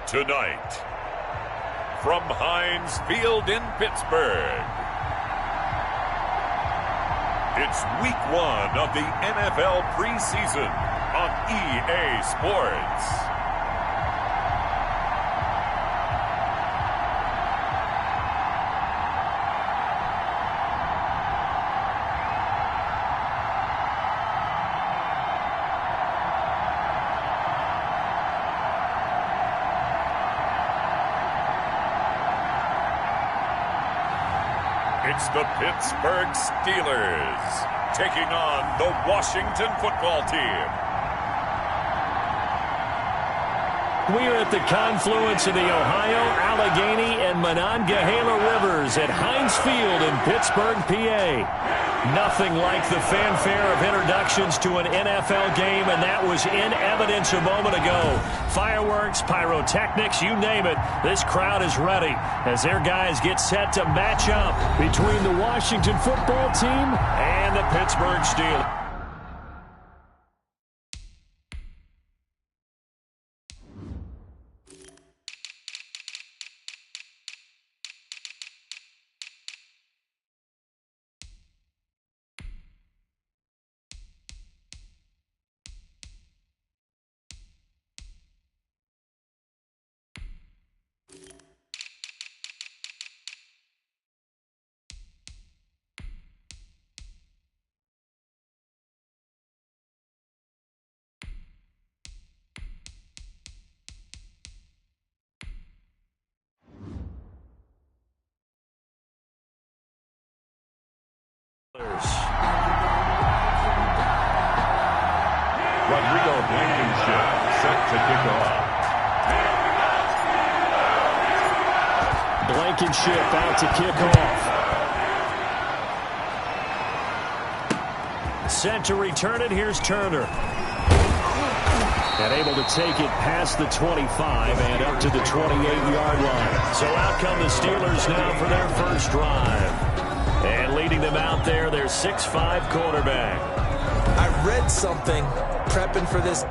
Tonight, from Heinz Field in Pittsburgh, it's Week 1 of the NFL preseason on EA Sports. It's the Pittsburgh Steelers taking on the Washington football team. We are at the confluence of the Ohio, Allegheny, and Monongahela Rivers at Heinz Field in Pittsburgh, PA. Nothing like the fanfare of introductions to an NFL game, and that was in evidence a moment ago. Fireworks, pyrotechnics, you name it. This crowd is ready as their guys get set to match up between the Washington football team and the Pittsburgh Steelers. Rodrigo Blankenship set to kick off. Blankenship out to kick off. Set to return it. Here's Turner. And able to take it past the 25 and up to the 28-yard line. So out come the Steelers now for their first drive. And leading them out there, their 6'5" quarterback. I read something prepping for this.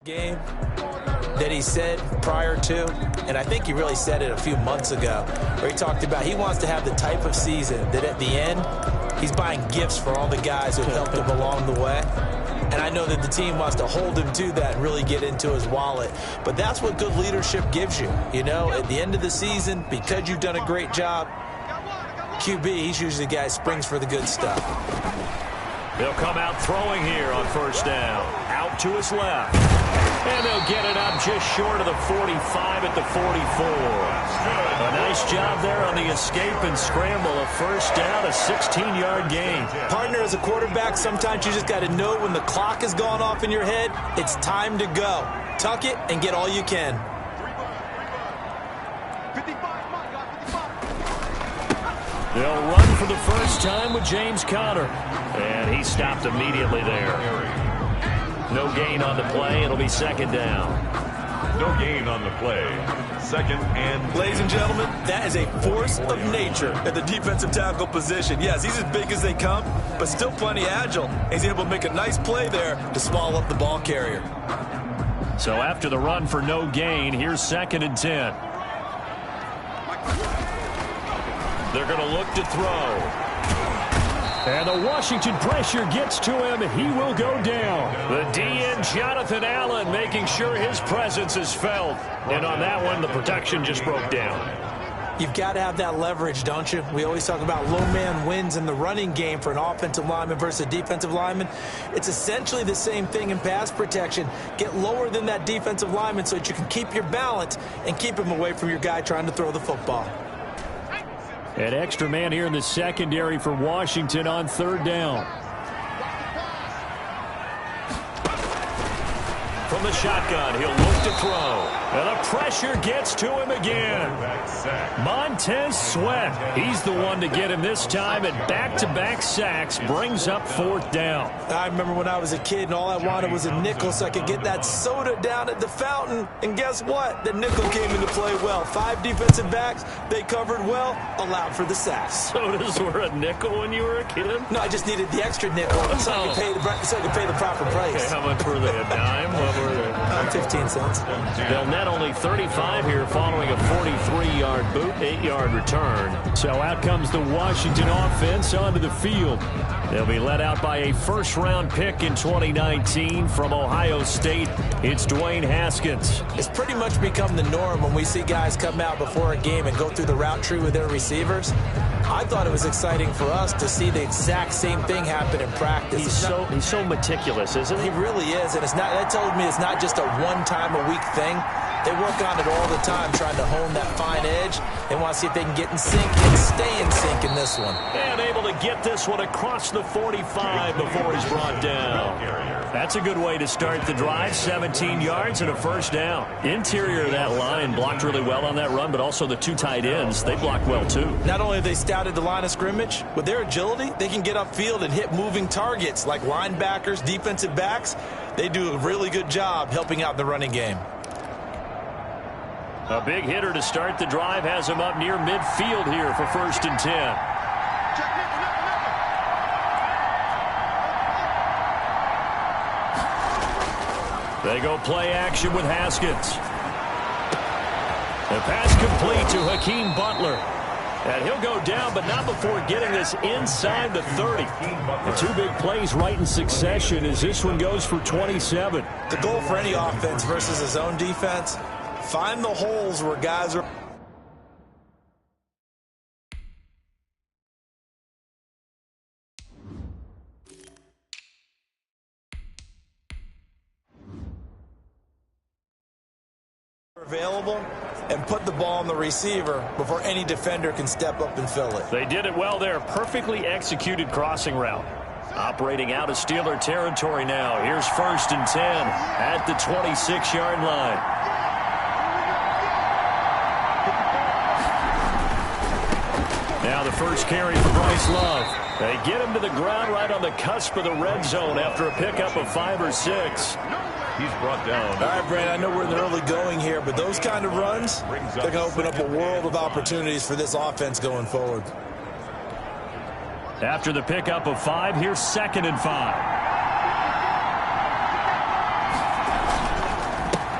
Game that he said prior to, and I think he really said it a few months ago, where he talked about he wants to have the type of season that at the end, he's buying gifts for all the guys who helped him along the way. And I know that the team wants to hold him to that and really get into his wallet. But that's what good leadership gives you. You know, at the end of the season, because you've done a great job, QB, he's usually the guy who springs for the good stuff. They'll come out throwing here on first down. Out to his left. And they'll get it up just short of the 45 at the 44. A nice job there on the escape and scramble. A first down, a 16-yard gain. Partner, as a quarterback, sometimes you just got to know when the clock has gone off in your head, it's time to go. Tuck it and get all you can. They'll run for the first time with James Conner. And he stopped immediately there. No gain on the play. It'll be second down. No gain on the play. Second and... Ladies and gentlemen, that is a force of nature at the defensive tackle position. Yes, he's as big as they come, but still plenty agile. He's able to make a nice play there to swallow up the ball carrier. So after the run for no gain, here's second and 10. They're going to look to throw. And the Washington pressure gets to him. He will go down. The DN, Jonathan Allen, making sure his presence is felt. And on that one, the protection just broke down. You've got to have that leverage, don't you? We always talk about low man wins in the running game for an offensive lineman versus a defensive lineman. It's essentially the same thing in pass protection. Get lower than that defensive lineman so that you can keep your balance and keep him away from your guy trying to throw the football. An extra man here in the secondary for Washington on third down. From the shotgun, he'll look to throw. And the pressure gets to him again. Montez Sweat. He's the one to get him this time, and back-to-back sacks brings up fourth down. I remember when I was a kid and all I wanted was a nickel so I could get that soda down at the fountain. And guess what? The nickel came into play well. 5 defensive backs, they covered well, allowed for the sacks. Sodas were a nickel when you were a kid? No, I just needed the extra nickel so I could pay the proper price. Okay, how much were they? A dime? What were they? 15 cents. They'll net only 35 here following a 43-yard boot, 8-yard return. So out comes the Washington offense onto the field. They'll be led out by a first-round pick in 2019 from Ohio State. It's Dwayne Haskins. It's pretty much become the norm when we see guys come out before a game and go through the route tree with their receivers. I thought it was exciting for us to see the exact same thing happen in practice. He's so meticulous, isn't he? He really is, and that told me it's not just a one-time-a-week thing. They work on it all the time, trying to hone that fine edge. They want to see if they can get in sync and stay in sync in this one. And able to get this one across the 45 before he's brought down. That's a good way to start the drive. 17 yards and a first down. Interior of that line blocked really well on that run, but also the 2 tight ends, they blocked well too. Not only have they scouted the line of scrimmage, with their agility, they can get upfield and hit moving targets like linebackers, defensive backs. They do a really good job helping out the running game. A big hitter to start the drive has him up near midfield here for 1st and 10. They go play action with Haskins. The pass complete to Hakeem Butler. And he'll go down, but not before getting this inside the 30. The 2 big plays right in succession as this one goes for 27. The goal for any offense versus his own defense, find the holes where guys are. Available and put the ball on the receiver before any defender can step up and fill it. They did it well there. Perfectly executed crossing route. Operating out of Steeler territory now. Here's 1st and 10 at the 26-yard line. Now the first carry for Bryce Love. They get him to the ground right on the cusp of the red zone after a pickup of 5 or 6. He's brought down. All right, Brad, I know we're in the early going here, but those kind of runs, they're going to open up a world of opportunities for this offense going forward. After the pickup of 5, here's 2nd and 5.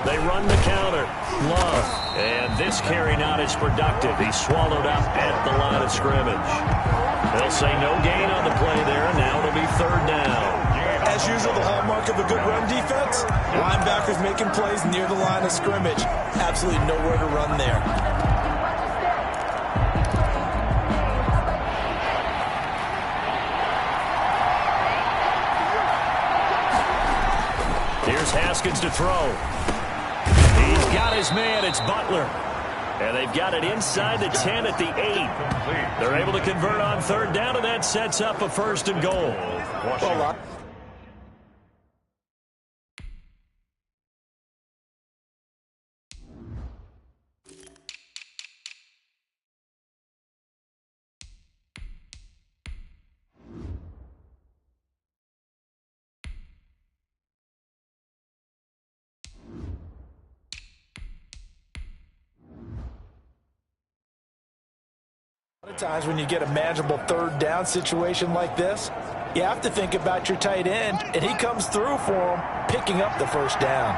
They run the counter. Love. And this carry not as productive. He's swallowed up at the line of scrimmage. They'll say no gain on the play there. Now it'll be 3rd down. As usual, the hallmark of a good run defense, linebackers making plays near the line of scrimmage. Absolutely nowhere to run there. Here's Haskins to throw. He's got his man. It's Butler. And they've got it inside the 10 at the 8. They're able to convert on 3rd down, and that sets up a 1st and goal. Well, a lot of times when you get a manageable 3rd down situation like this, you have to think about your tight end, and he comes through for him, picking up the 1st down.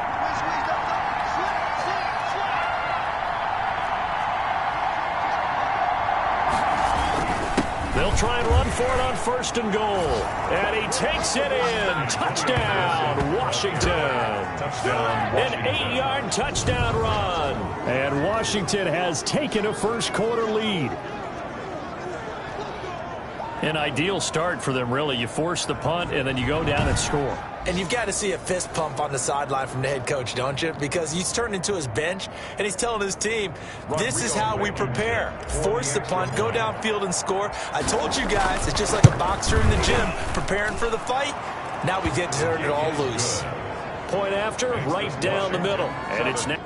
They'll try and run for it on 1st and goal. And he takes it in. Touchdown, Washington. Touchdown, Washington. An 8-yard touchdown run. And Washington has taken a first-quarter lead. An ideal start for them, really. You force the punt, and then you go down and score. And you've got to see a fist pump on the sideline from the head coach, don't you? Because he's turned into his bench, and he's telling his team, this is how we prepare. Force the punt, go downfield and score. I told you guys, it's just like a boxer in the gym preparing for the fight. Now we get to turn it all loose. Point after, right down the middle. And it's now.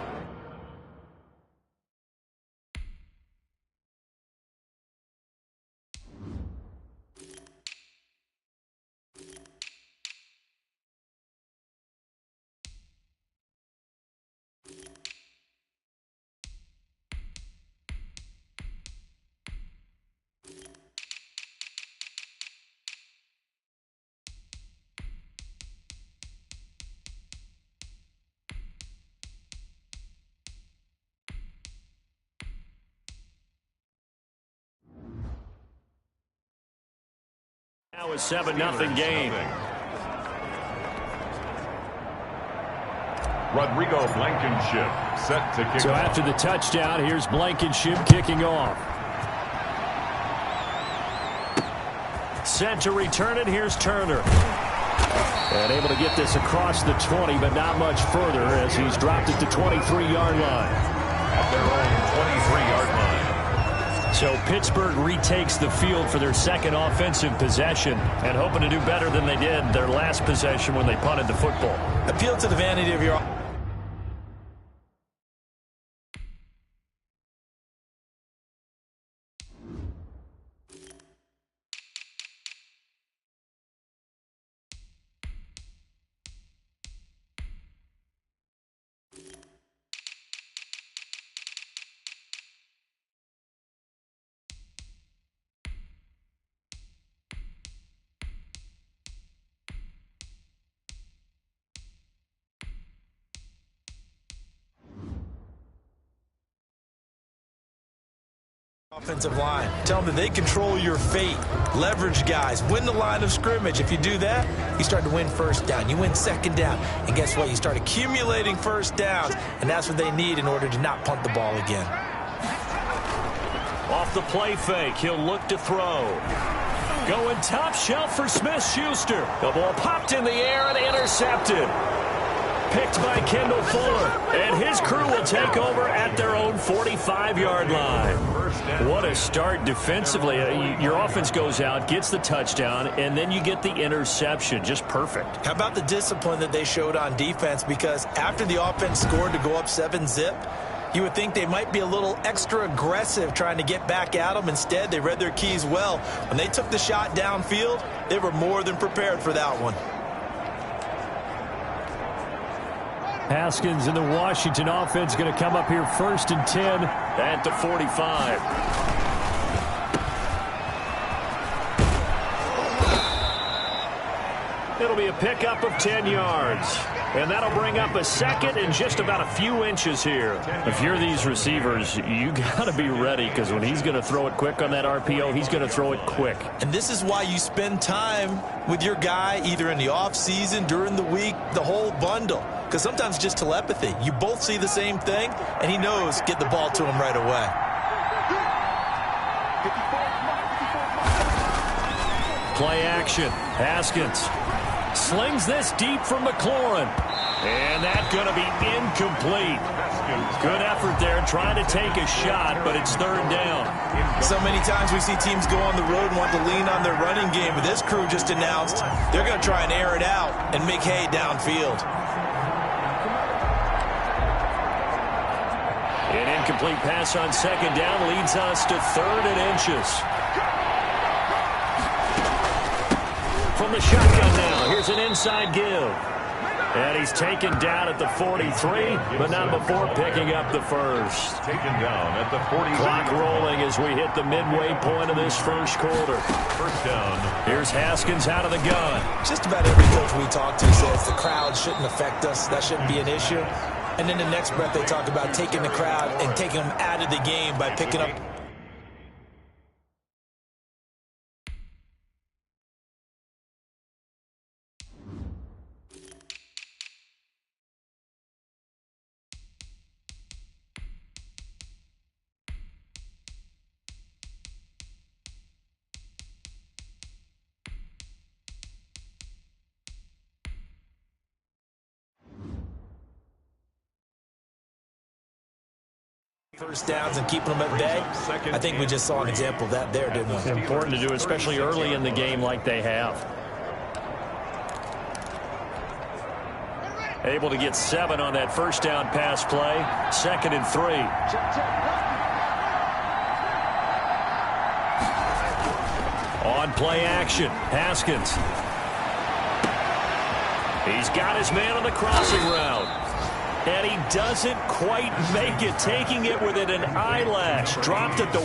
Now a 7-0 game. Rodrigo Blankenship set to kick So off. after the touchdown, here's Blankenship kicking off. Set to return it, here's Turner. And able to get this across the 20, but not much further as he's dropped it to 23-yard line. At their own 23-yard line. So Pittsburgh retakes the field for their second offensive possession and hoping to do better than they did their last possession when they punted the football. Appeal to the vanity of your... offensive line. Tell them that they control your fate. Leverage guys. Win the line of scrimmage. If you do that, you start to win first down. You win second down. And guess what? You start accumulating first downs. And that's what they need in order to not punt the ball again. Off the play fake, he'll look to throw. Going top shelf for Smith-Schuster. The ball popped in the air and intercepted. Picked by Kendall Fuller. And his crew will take over at their own 45-yard line. What a start defensively. Your offense goes out, gets the touchdown, and then you get the interception. Just perfect. How about the discipline that they showed on defense? Because after the offense scored to go up 7-zip, you would think they might be a little extra aggressive trying to get back at them. Instead, they read their keys well. When they took the shot downfield, they were more than prepared for that one. Haskins and the Washington offense going to come up here 1st and 10 at the 45. It'll be a pickup of 10 yards. And that'll bring up a second and just about a few inches here. If you're these receivers, you got to be ready because when he's going to throw it quick on that RPO, he's going to throw it quick. And this is why you spend time with your guy either in the offseason, during the week, the whole bundle. Because sometimes it's just telepathy. You both see the same thing, and he knows get the ball to him right away. Play action. Haskins slings this deep from McLaurin. And that's going to be incomplete. Good effort there trying to take a shot, but it's 3rd down. So many times we see teams go on the road and want to lean on their running game, but this crew just announced they're going to try and air it out and make hay downfield. An incomplete pass on 2nd down leads us to 3rd and inches. From the shotgun now, here's an inside give. And he's taken down at the 43, but not before picking up the first. Taken down at the 40. Clock rolling as we hit the midway point of this first quarter. 1st down. Here's Haskins out of the gun. Just about every coach we talk to says the crowd shouldn't affect us. That shouldn't be an issue. And then the next breath they talk about taking the crowd and taking them out of the game by picking up First downs and keeping them at bay. I think we just saw an example of that there, didn't we? It's important to do, especially early in the game like they have. Able to get 7 on that first down pass play. 2nd and 3. On play action, Haskins. He's got his man on the crossing route. And he doesn't quite make it, taking it within an eyelash. Dropped at the...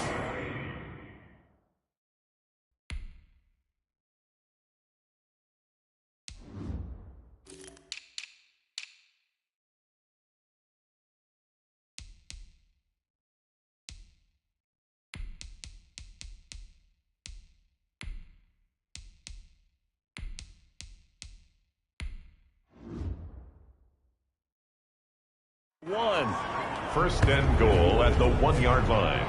One. First and goal at the 1-yard line.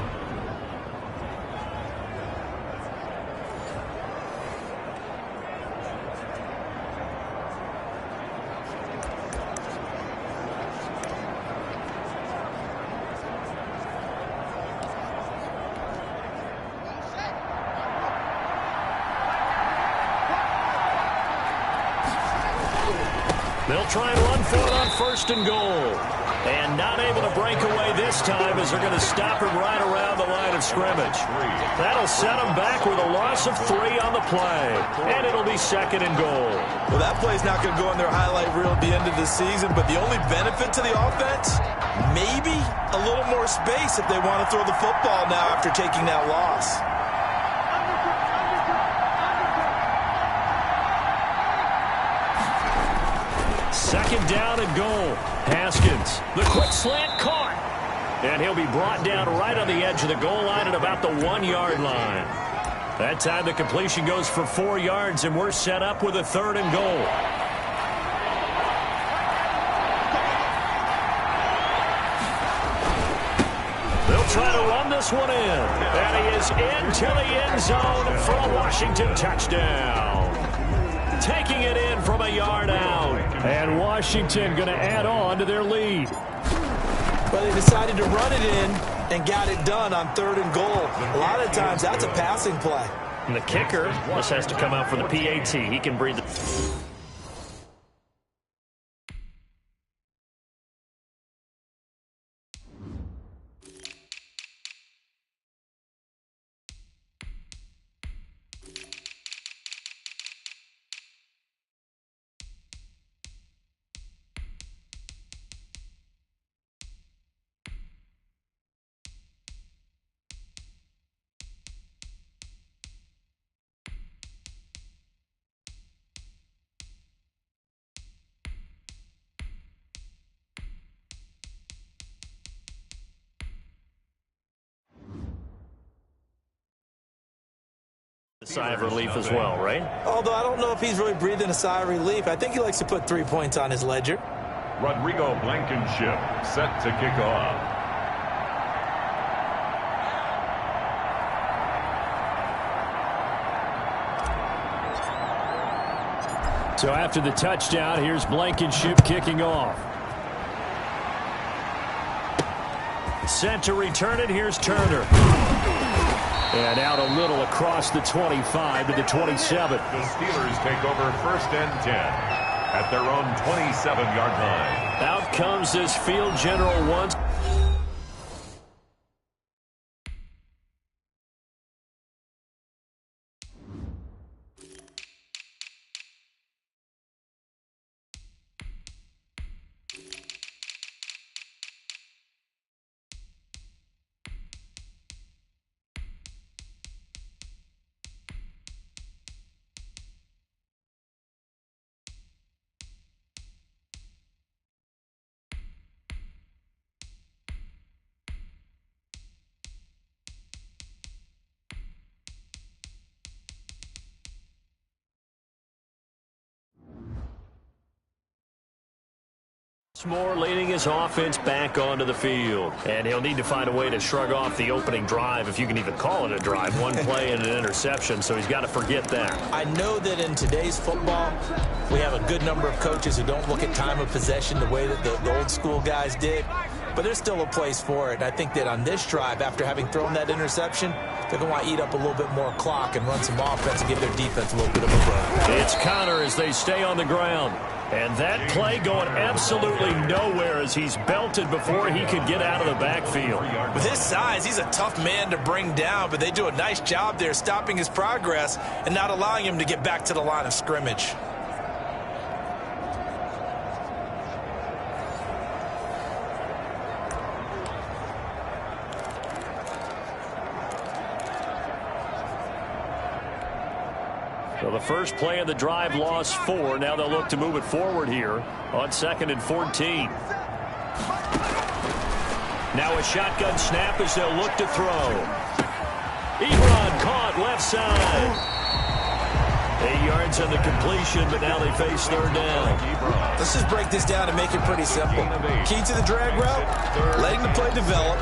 They'll try and run for it on 1st and goal. And not able to break away this time as they're going to stop him right around the line of scrimmage. That'll set him back with a loss of 3 on the play. And it'll be 2nd and goal. Well, that play's not going to go in their highlight reel at the end of the season, but the only benefit to the offense, maybe a little more space if they want to throw the football now after taking that loss. Second down and goal. Haskins, the quick slant caught. And he'll be brought down right on the edge of the goal line at about the 1-yard line. That time the completion goes for 4 yards, and we're set up with a 3rd and goal. They'll try to run this one in. And he is into the end zone for a Washington touchdown. Taking it in from a yard out. And Washington going to add on to their lead. But they decided to run it in and got it done on 3rd and goal. A lot of times that's a passing play. And the kicker, this has to come out for the PAT. He can breathe. Sigh of relief as well, right? Although I don't know if he's really breathing a sigh of relief. I think he likes to put 3 points on his ledger. Rodrigo Blankenship set to kick off. So after the touchdown, here's Blankenship kicking off. Set to return it, here's Turner. And out a little across the 25 to the 27. The Steelers take over 1st and 10 at their own 27-yard line. Out comes this field general once. More leading his offense back onto the field. And he'll need to find a way to shrug off the opening drive, if you can even call it a drive. 1 play and an interception, so he's got to forget that. I know that in today's football, we have a good number of coaches who don't look at time of possession the way that the old school guys did. but there's still a place for it. And I think that on this drive, after having thrown that interception, they're going to want to eat up a little bit more clock and run some offense and give their defense a little bit of a break. It's Connor as they stay on the ground. And that play going absolutely nowhere as he's belted before he could get out of the backfield. With his size, he's a tough man to bring down, but they do a nice job there stopping his progress and not allowing him to get back to the line of scrimmage. So the first play of the drive lost 4. Now they'll look to move it forward here on 2nd and 14. Now a shotgun snap as they'll look to throw. Ebron caught left side. 8 yards on the completion, but now they face 3rd down. Let's just break this down and make it pretty simple. Key to the drag route, letting the play develop,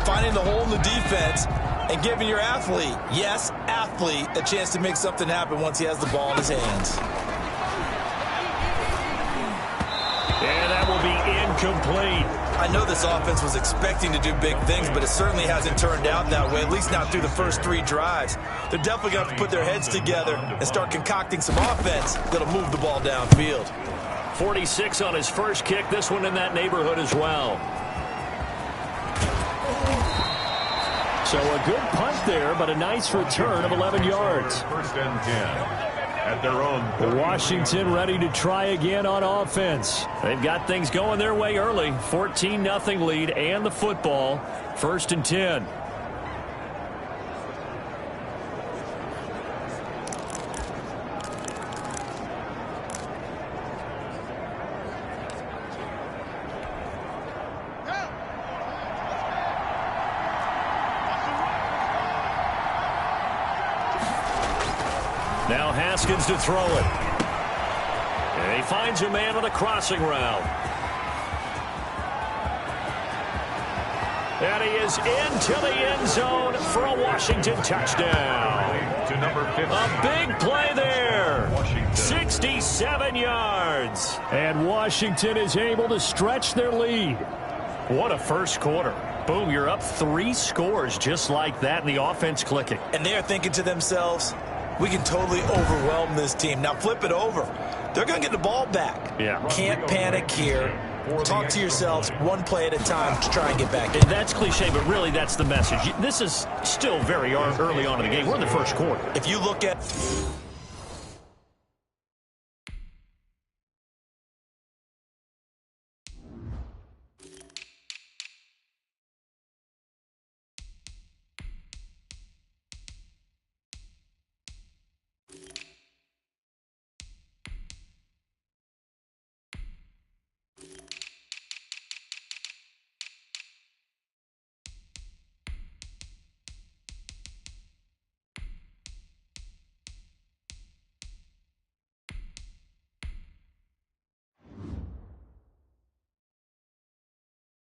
finding the hole in the defense, and giving your athlete, yes, athlete, a chance to make something happen once he has the ball in his hands. And that will be incomplete. I know this offense was expecting to do big things, but it certainly hasn't turned out that way, at least not through the first 3 drives. They're definitely going to have to put their heads together and start concocting some offense that'll move the ball downfield. 46 on his first kick, this one in that neighborhood as well. So a good punt there, but a nice return of 11 yards. 1st and 10 at their own. Washington ready to try again on offense. They've got things going their way early. 14-0 lead and the football. 1st and 10. Now Haskins to throw it. And he finds a man on a crossing route. And he is into the end zone for a Washington touchdown. To number 50. A big play there. 67 yards. And Washington is able to stretch their lead. What a first quarter. Boom, you're up 3 scores just like that, and the offense clicking. And they're thinking to themselves, we can totally overwhelm this team. Now flip it over. They're going to get the ball back. Yeah. Can't panic here. Talk to yourselves one play at a time to try and get back in. That's cliche, but really that's the message. This is still very early on in the game. We're in the first quarter. If you look at...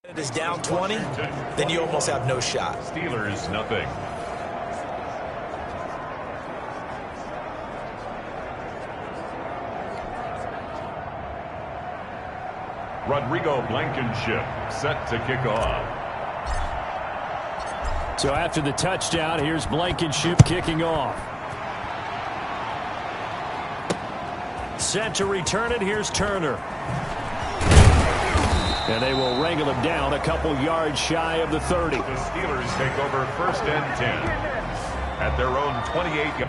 it is down 20, then you almost have no shot. Steelers, nothing. Rodrigo Blankenship set to kick off. So after the touchdown, here's Blankenship kicking off. Set to return it, here's Turner. And they will wrangle him down a couple yards shy of the 30. The Steelers take over 1st and 10 at their own 28.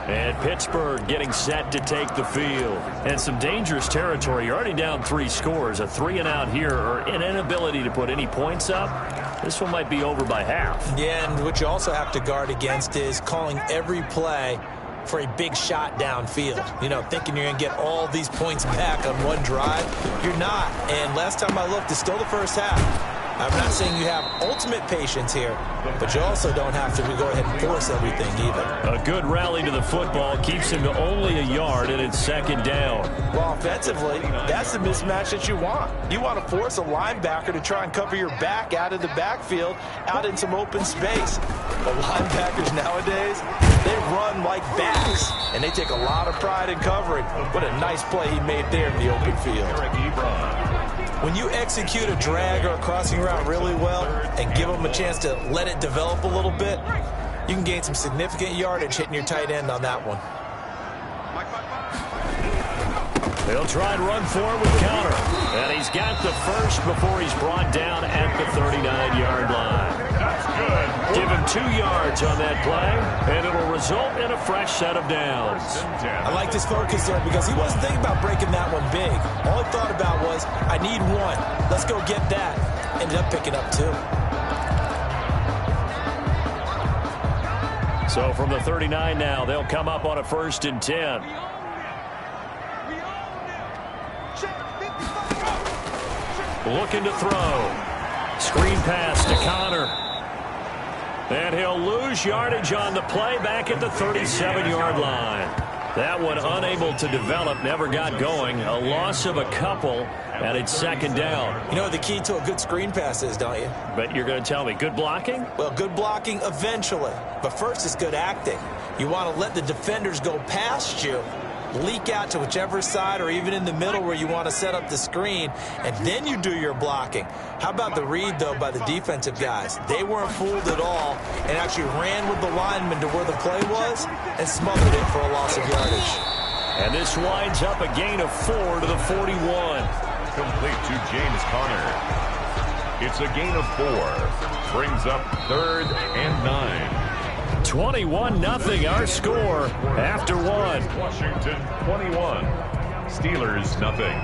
And Pittsburgh getting set to take the field. And some dangerous territory. You're already down 3 scores. A 3-and-out here, or an inability to put any points up. This one might be over by half. Yeah, and what you also have to guard against is calling every play for a big shot downfield. You know, thinking you're going to get all these points back on one drive. You're not. And last time I looked, it's still the first half. I'm not saying you have ultimate patience here, but you also don't have to go ahead and force everything either. A good rally to the football keeps him to only a yard, and it's second down. Well, offensively, that's the mismatch that you want. You want to force a linebacker to try and cover your back out of the backfield, out in some open space. But linebackers nowadays, they run like backs, and they take a lot of pride in covering. What a nice play he made there in the open field. When you execute a drag or a crossing route really well and give them a chance to let it develop a little bit, you can gain some significant yardage hitting your tight end on that one. They'll try and run for it with counter. And he's got the first before he's brought down at the 39-yard line. That's good. Give him 2 yards on that play, and it'll result in a fresh set of downs. I like his focus there because he wasn't thinking about breaking that one big. All he thought about was, I need 1. Let's go get that. Ended up picking up 2. So from the 39 now, they'll come up on a 1st and 10. Looking to throw. Screen pass to Connor. And he'll lose yardage on the play back at the 37-yard line. That one unable to develop, never got going. A loss of a couple, and it's second down. You know what the key to a good screen pass is, don't you? But you're going to tell me, good blocking? Well, good blocking eventually. But first is good acting. You want to let the defenders go past you, leak out to whichever side or even in the middle where you want to set up the screen, and then you do your blocking. How about the read, though, by the defensive guys? They weren't fooled at all and actually ran with the lineman to where the play was and smothered it for a loss of yardage. And this winds up a gain of 4 to the 41. Complete to James Conner. It's a gain of 4. Brings up 3rd and 9. 21-0 our score after 1. Washington 21. Steelers nothing.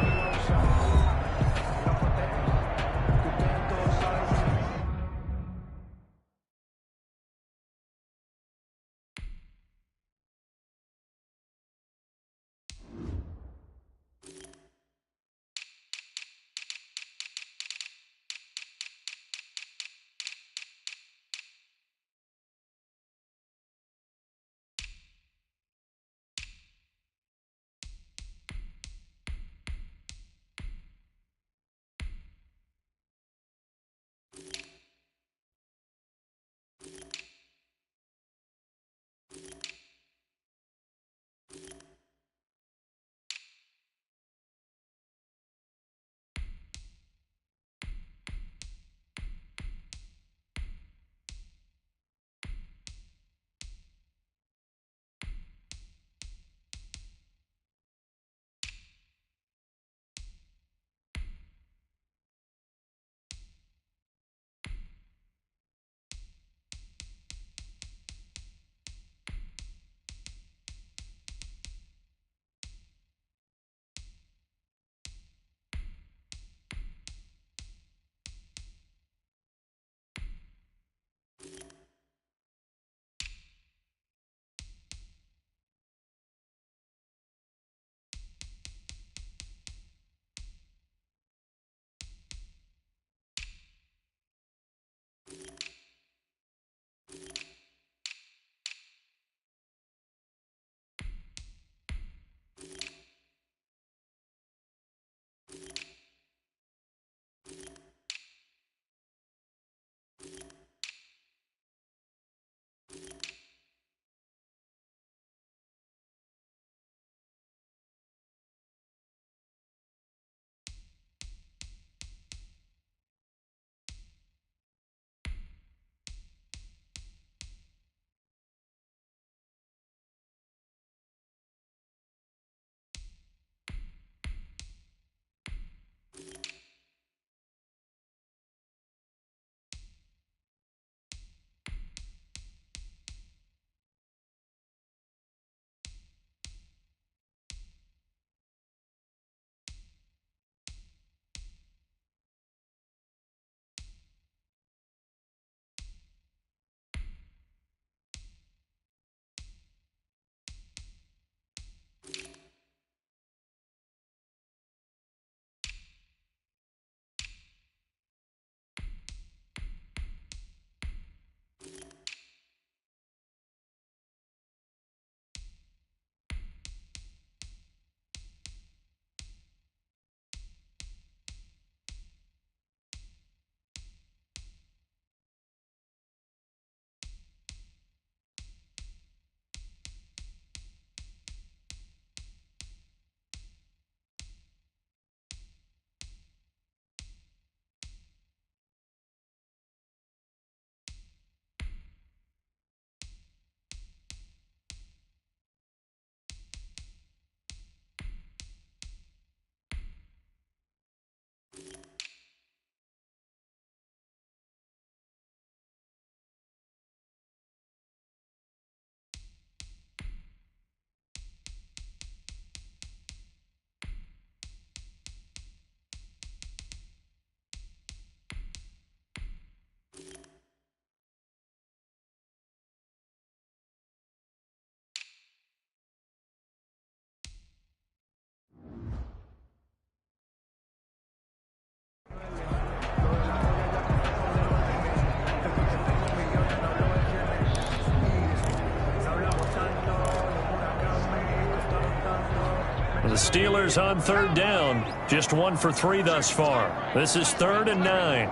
The Steelers on third down, just 1 for 3 thus far. This is 3rd and 9.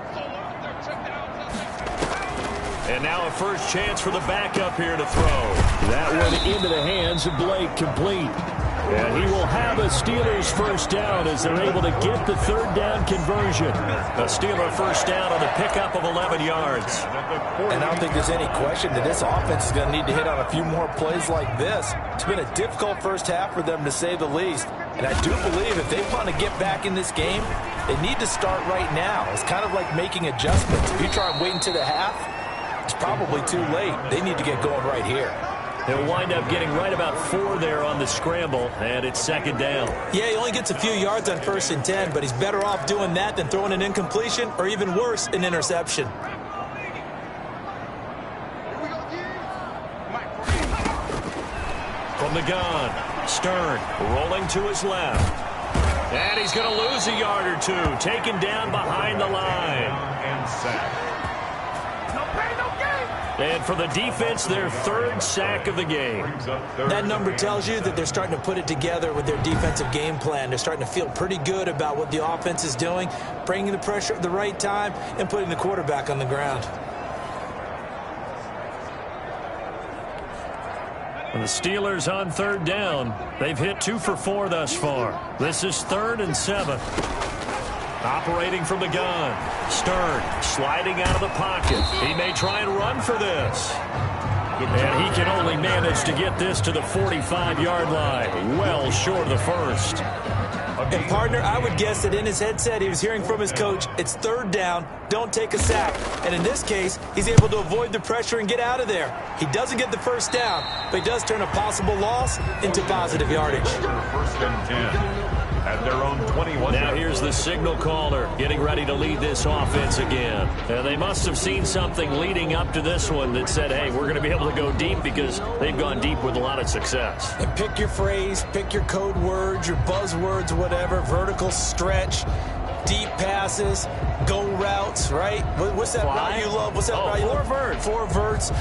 And now a first chance for the backup here to throw. That one into the hands of Blake, complete. And he will have a Steelers first down as they're able to get the third down conversion. A Steeler first down on the pickup of 11 yards. And I don't think there's any question that this offense is going to need to hit on a few more plays like this. It's been a difficult first half for them, to say the least. And I do believe if they want to get back in this game, they need to start right now. It's kind of like making adjustments. If you try and wait until the half, it's probably too late. They need to get going right here. He'll wind up getting right about 4 there on the scramble, and it's 2nd down. Yeah, he only gets a few yards on 1st and 10, but he's better off doing that than throwing an incompletion or even worse, an interception. From the gun, Stern rolling to his left. And he's going to lose a yard or 2, taken down behind the line. And sack. And for the defense, their 3rd sack of the game. That number tells you that they're starting to put it together with their defensive game plan. They're starting to feel pretty good about what the offense is doing, bringing the pressure at the right time, and putting the quarterback on the ground. And the Steelers on 3rd down. They've hit 2 for 4 thus far. This is 3rd and 7. Operating from the gun. Stern sliding out of the pocket. He may try and run for this. And he can only manage to get this to the 45-yard line. Well short of the first. And, partner, I would guess that in his headset he was hearing from his coach, it's 3rd down, don't take a sack. And in this case, he's able to avoid the pressure and get out of there. He doesn't get the first down, but he does turn a possible loss into positive yardage. 1st and 10. At their own 21. Now here's the signal caller getting ready to lead this offense again. And they must have seen something leading up to this one that said, hey, we're going to be able to go deep, because they've gone deep with a lot of success. And pick your phrase, pick your code words, your buzzwords, whatever, vertical stretch, deep passes, go routes, right? What's that route you love? What's that route you love? 4 verts. 4 verts.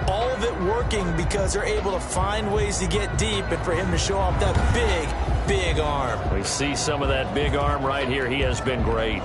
All of it working because they're able to find ways to get deep, and for him to show off that big arm. We see some of that big arm right here. He has been great.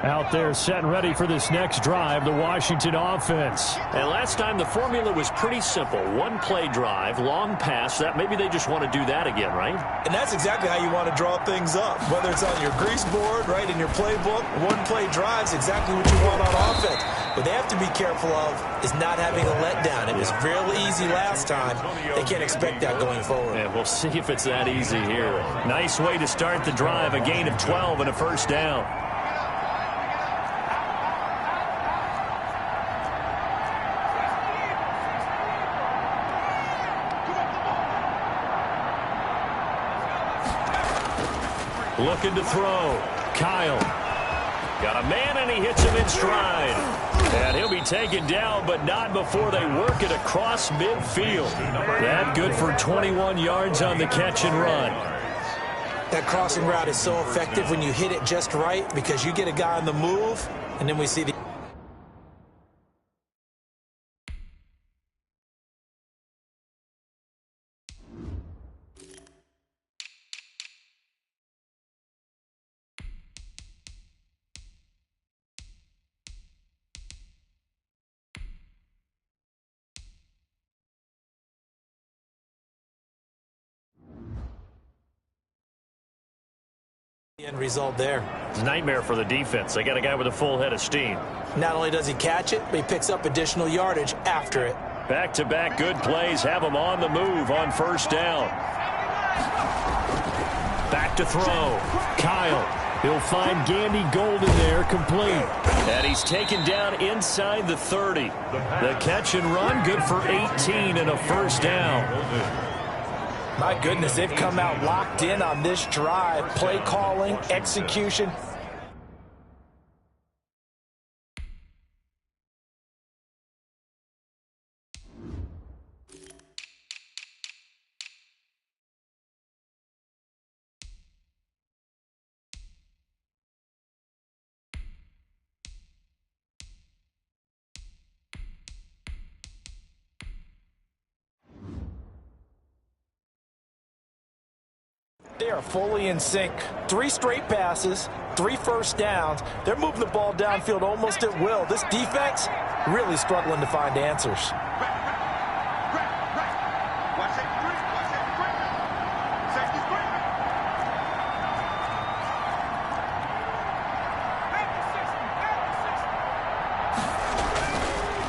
Out there set and ready for this next drive, the Washington offense. And last time the formula was pretty simple. 1-play drive, long pass. That maybe they just want to do that again, right? And that's exactly how you want to draw things up. Whether it's on your grease board, right, in your playbook, 1-play drive's exactly what you want on offense. What they have to be careful of is not having a letdown. It was real easy last time. They can't expect that going forward. And we'll see if it's that easy here. Nice way to start the drive, a gain of 12 and a first down. Looking to throw. Kyle. Got a man, and he hits him in stride. And he'll be taken down, but not before they work it across midfield. That good for 21 yards on the catch and run. That crossing route is so effective when you hit it just right, because you get a guy on the move, and then we see the end result there. It's a nightmare for the defense. They got a guy with a full head of steam. Not only does he catch it, but he picks up additional yardage after it. Back-to-back good plays have him on the move on first down. Back to throw. Kyle. He'll find Gandy Golden there, complete. And he's taken down inside the 30. The catch and run, good for 18 and a first down. My goodness, they've come out locked in on this drive. Play calling, execution. are fully in sync. 3 straight passes, 3 first downs. They're moving the ball downfield almost at will. This defense really struggling to find answers.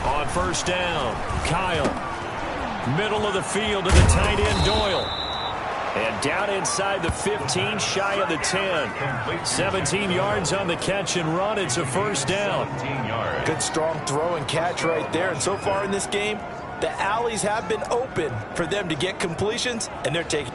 On first down, Kyle. Middle of the field to the tight end, Doyle. And down inside the 15, shy of the 10. 17 yards on the catch and run. It's a first down. Good strong throw and catch right there. And so far in this game, the alleys have been open for them to get completions, and they're taking.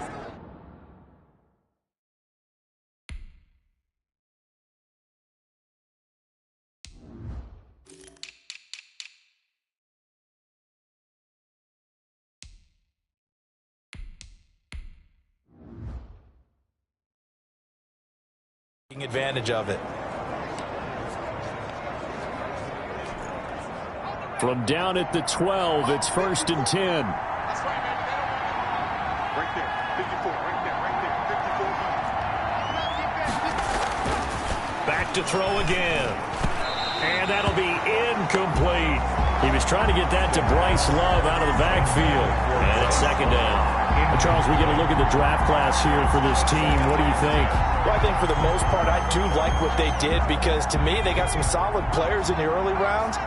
Advantage of it. From down at the 12, it's first and 10. That's right, man. Right there. 54. Right there. 54. Back to throw again. And that'll be incomplete. He was trying to get that to Bryce Love out of the backfield. And it's second down. Charles, we get a look at the draft class here for this team. What do you think? Well, I think for the most part, I do like what they did because, to me, they got some solid players in the early rounds.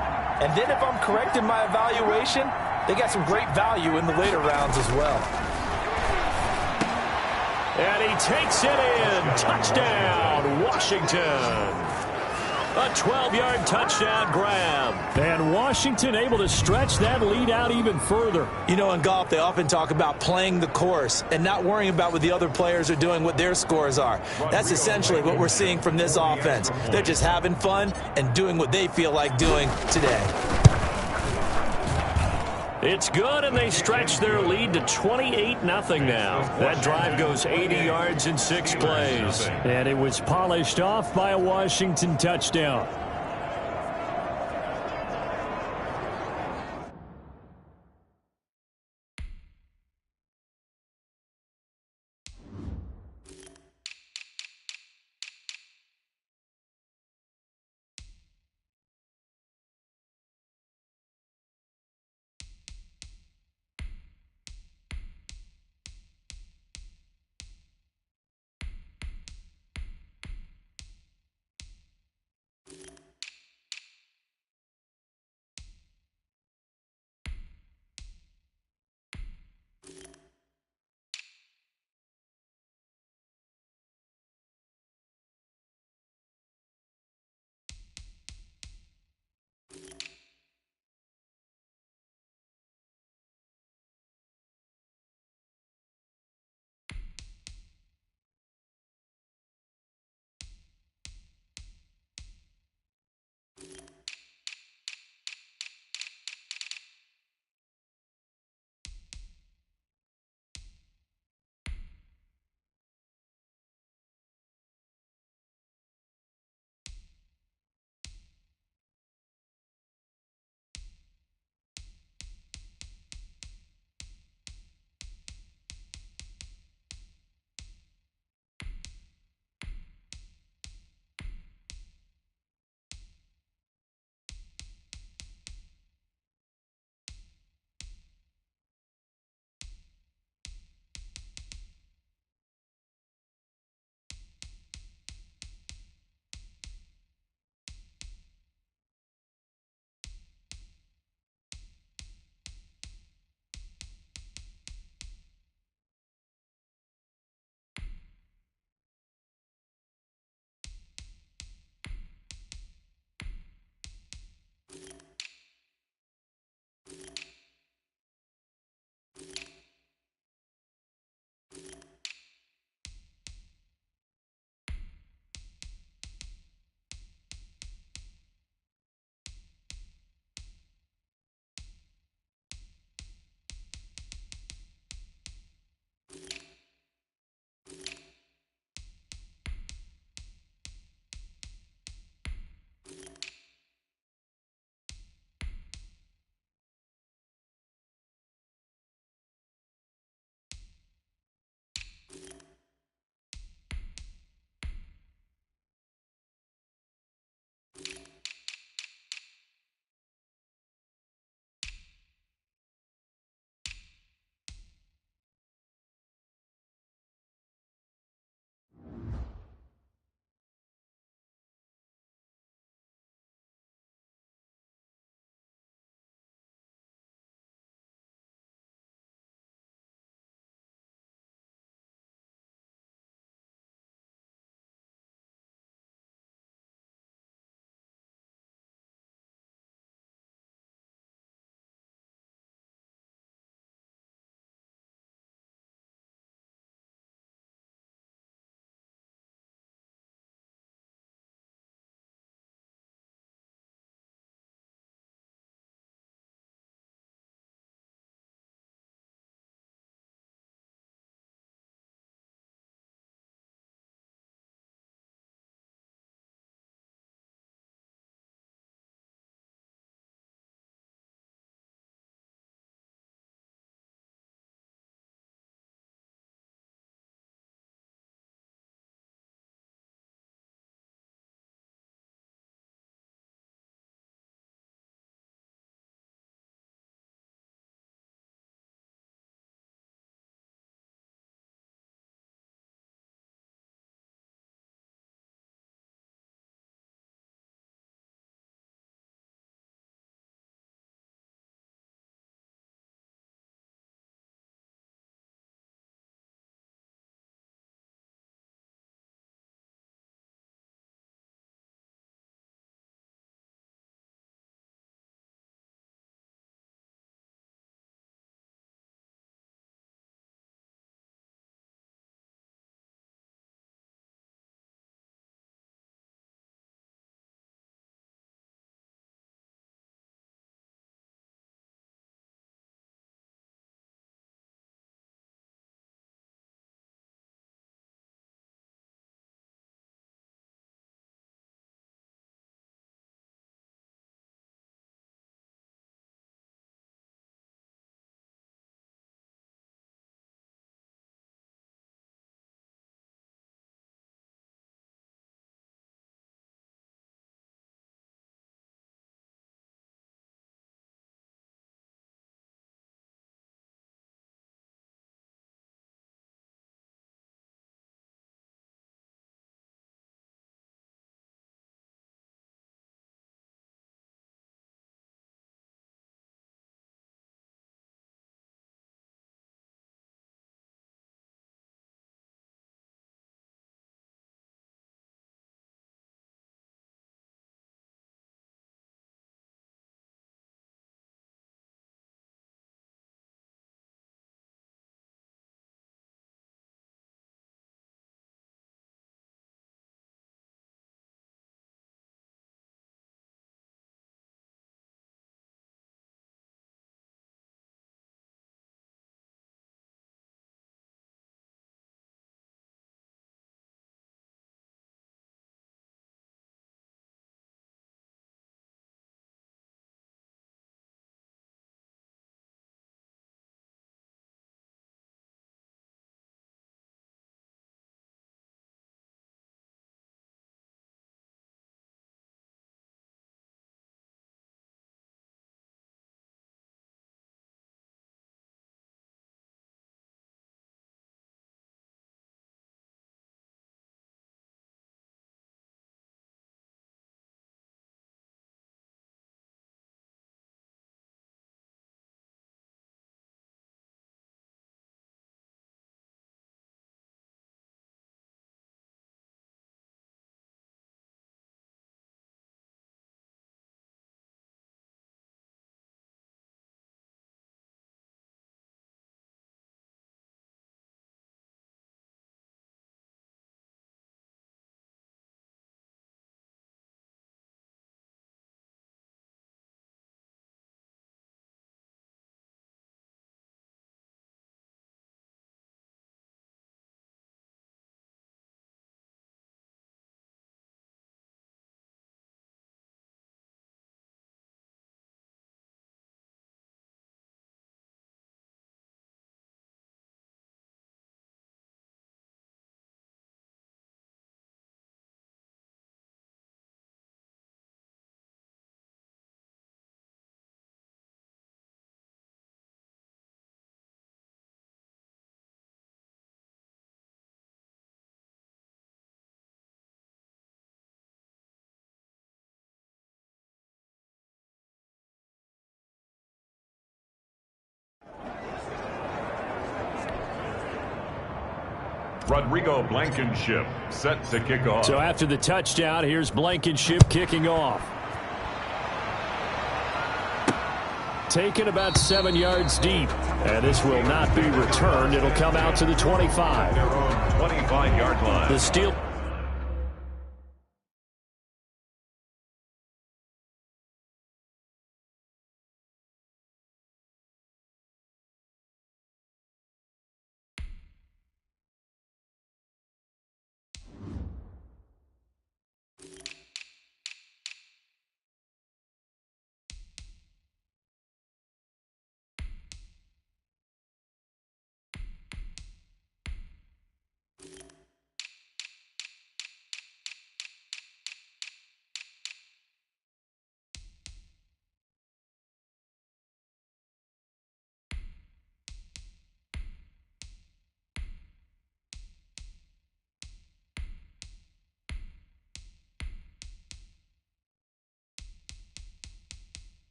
And then if I'm correct in my evaluation, they got some great value in the later rounds as well. And he takes it in. Touchdown, Washington. A 12-yard touchdown grab. And Washington able to stretch that lead out even further. You know, in golf, they often talk about playing the course and not worrying about what the other players are doing, what their scores are. That's essentially what we're seeing from this offense. They're just having fun and doing what they feel like doing today. It's good, and they stretch their lead to 28-0 now. That drive goes 80 yards in 6 plays. And it was polished off by a Washington touchdown. Rodrigo Blankenship set to kick off. So after the touchdown, here's Blankenship kicking off. Taken about 7 yards deep. And this will not be returned. It'll come out to the 25. Their own 25-yard line. The Steelers.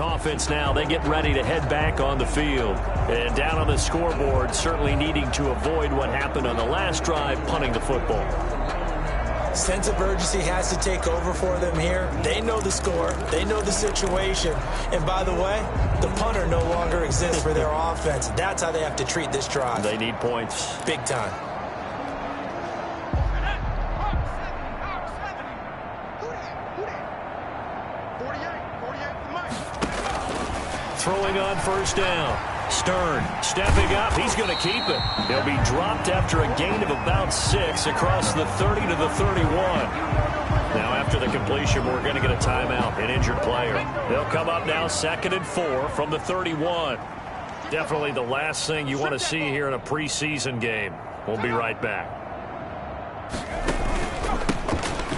Offense now, they get ready to head back on the field. And down on the scoreboard, certainly needing to avoid what happened on the last drive, punting the football. Sense of urgency has to take over for them here. They know the score. They know the situation. And by the way, the punter no longer exists for their offense. That's how they have to treat this drive. They need points. Big time. Throwing on first down. Stern stepping up. He's going to keep it. He'll be dropped after a gain of about 6 across the 30 to the 31. Now after the completion, we're going to get a timeout, an injured player. They'll come up now 2nd and 4 from the 31. Definitely the last thing you want to see here in a preseason game. We'll be right back.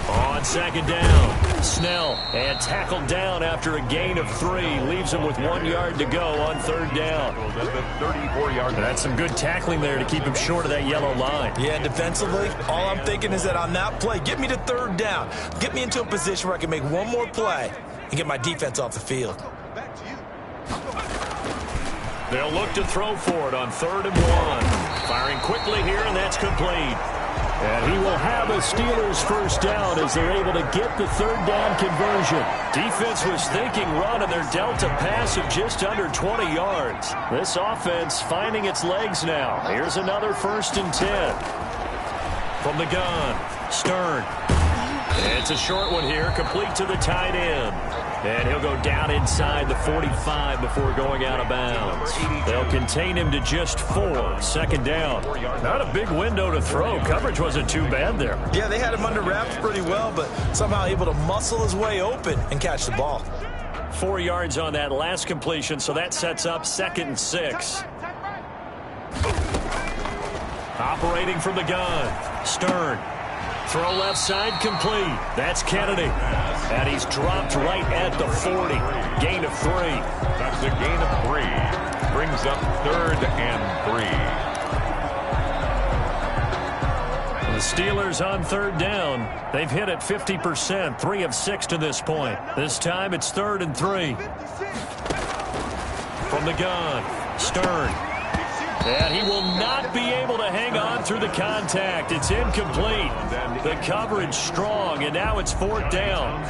On 2nd down, Snell, and tackled down after a gain of 3. Leaves him with 1 yard to go on 3rd down. That's some good tackling there to keep him short of that yellow line. Yeah, defensively, all I'm thinking is that on that play, get me to 3rd down. Get me into a position where I can make one more play and get my defense off the field. They'll look to throw for it on 3rd and 1. Firing quickly here, and that's complete. And he will have a Steelers first down as they're able to get the 3rd down conversion. Defense was thinking run, and they're dealt a pass of just under 20 yards. This offense finding its legs now. Here's another 1st and 10. From the gun, Stern. It's a short one here, complete to the tight end. And he'll go down inside the 45 before going out of bounds. They'll contain him to just 4. 2nd down. Not a big window to throw. Coverage wasn't too bad there. Yeah, they had him under wraps pretty well, but somehow able to muscle his way open and catch the ball. 4 yards on that last completion, so that sets up 2nd and 6. Operating from the gun, Stern. Throw left side complete. That's Kennedy. And he's dropped right at the 40. Gain of 3. That's a gain of 3. Brings up 3rd and 3. The Steelers on 3rd down. They've hit it 50%, 3 of 6 to this point. This time it's 3rd and 3. From the gun, Stern. And he will not be able to hang on through the contact. It's incomplete. The coverage strong, and now it's 4th down.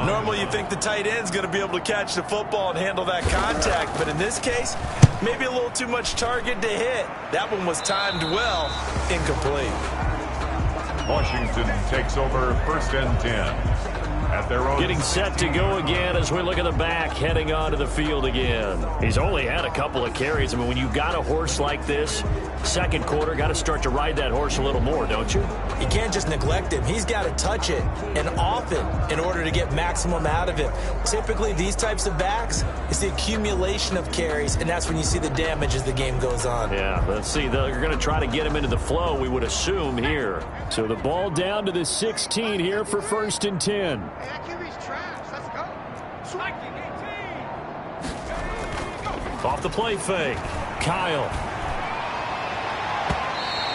Normally you think the tight end's going to be able to catch the football and handle that contact, but in this case, maybe a little too much target to hit. That one was timed well, incomplete. Washington takes over 1st and 10. at their own. Getting set to go again as we look at the back, heading onto the field again. He's only had a couple of carries. I mean, when you've got a horse like this, second quarter, got to start to ride that horse a little more, don't you? You can't just neglect him. He's got to touch it, and often, in order to get maximum out of it. Typically, these types of backs, it's the accumulation of carries, and that's when you see the damage as the game goes on. Yeah, let's see. They're going to try to get him into the flow, we would assume, here. So the ball down to the 16 here for 1st and 10. Off the play fake. Kyle.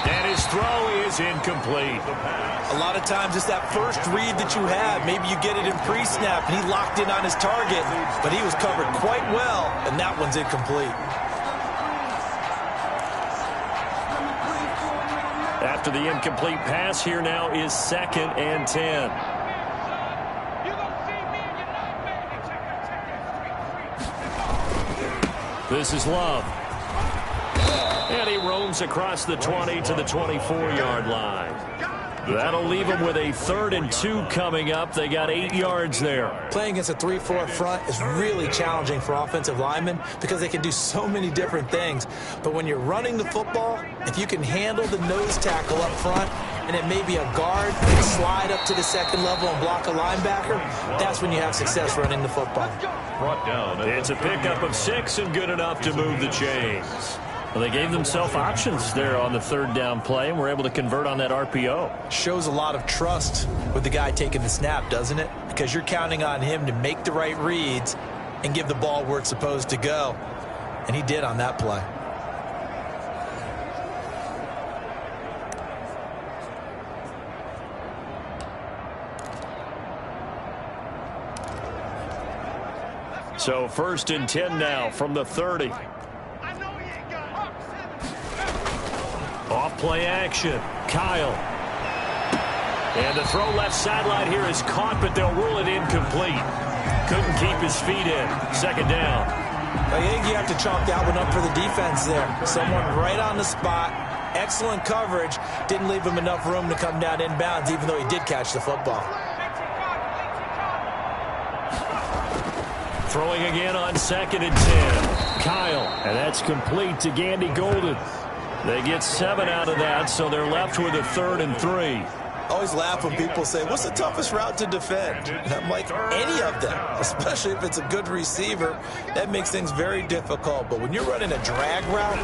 And his throw is incomplete. A lot of times it's that first read that you have. Maybe you get it in pre-snap, and he locked in on his target, but he was covered quite well, and that one's incomplete. After the incomplete pass, here now is 2nd and 10. This is Love. And he roams across the 20 to the 24-yard line. That'll leave him with a 3rd and 2 coming up. They got 8 yards there. Playing against a 3-4 front is really challenging for offensive linemen because they can do so many different things. But when you're running the football, if you can handle the nose tackle up front, and it may be a guard and slide up to the 2nd level and block a linebacker, that's when you have success running the football. Brought down. It's a pickup of 6 and good enough to move the chains. Well, they gave themselves options there on the 3rd down play and were able to convert on that RPO. Shows a lot of trust with the guy taking the snap, doesn't it? Because you're counting on him to make the right reads and give the ball where it's supposed to go. And he did on that play. So 1st and 10 now from the 30. Off play action. Kyle. And the throw left sideline here is caught, but they'll rule it incomplete. Couldn't keep his feet in. 2nd down. I think you have to chalk that one up for the defense there. Someone right on the spot. Excellent coverage. Didn't leave him enough room to come down inbounds, even though he did catch the football. Throwing again on 2nd and 10. Kyle. And that's complete to Gandy Golden. They get 7 out of that, so they're left with a 3rd and 3. Always laugh when people say, what's the toughest route to defend? And I'm like, any of them, especially if it's a good receiver. That makes things very difficult. But when you're running a drag route,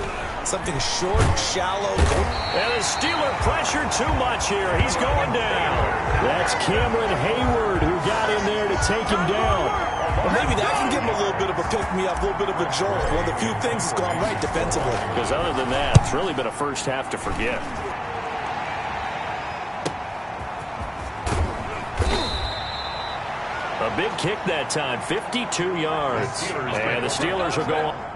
something short, shallow. And the Steeler pressure too much here. He's going down. That's Cameron Hayward who got in there to take him down. Well, maybe that can give him a little bit of a pick-me-up, a little bit of a jolt. One of the few things that's gone right defensively. Because other than that, it's really been a first half to forget. A big kick that time, 52 yards. And the Steelers will go on.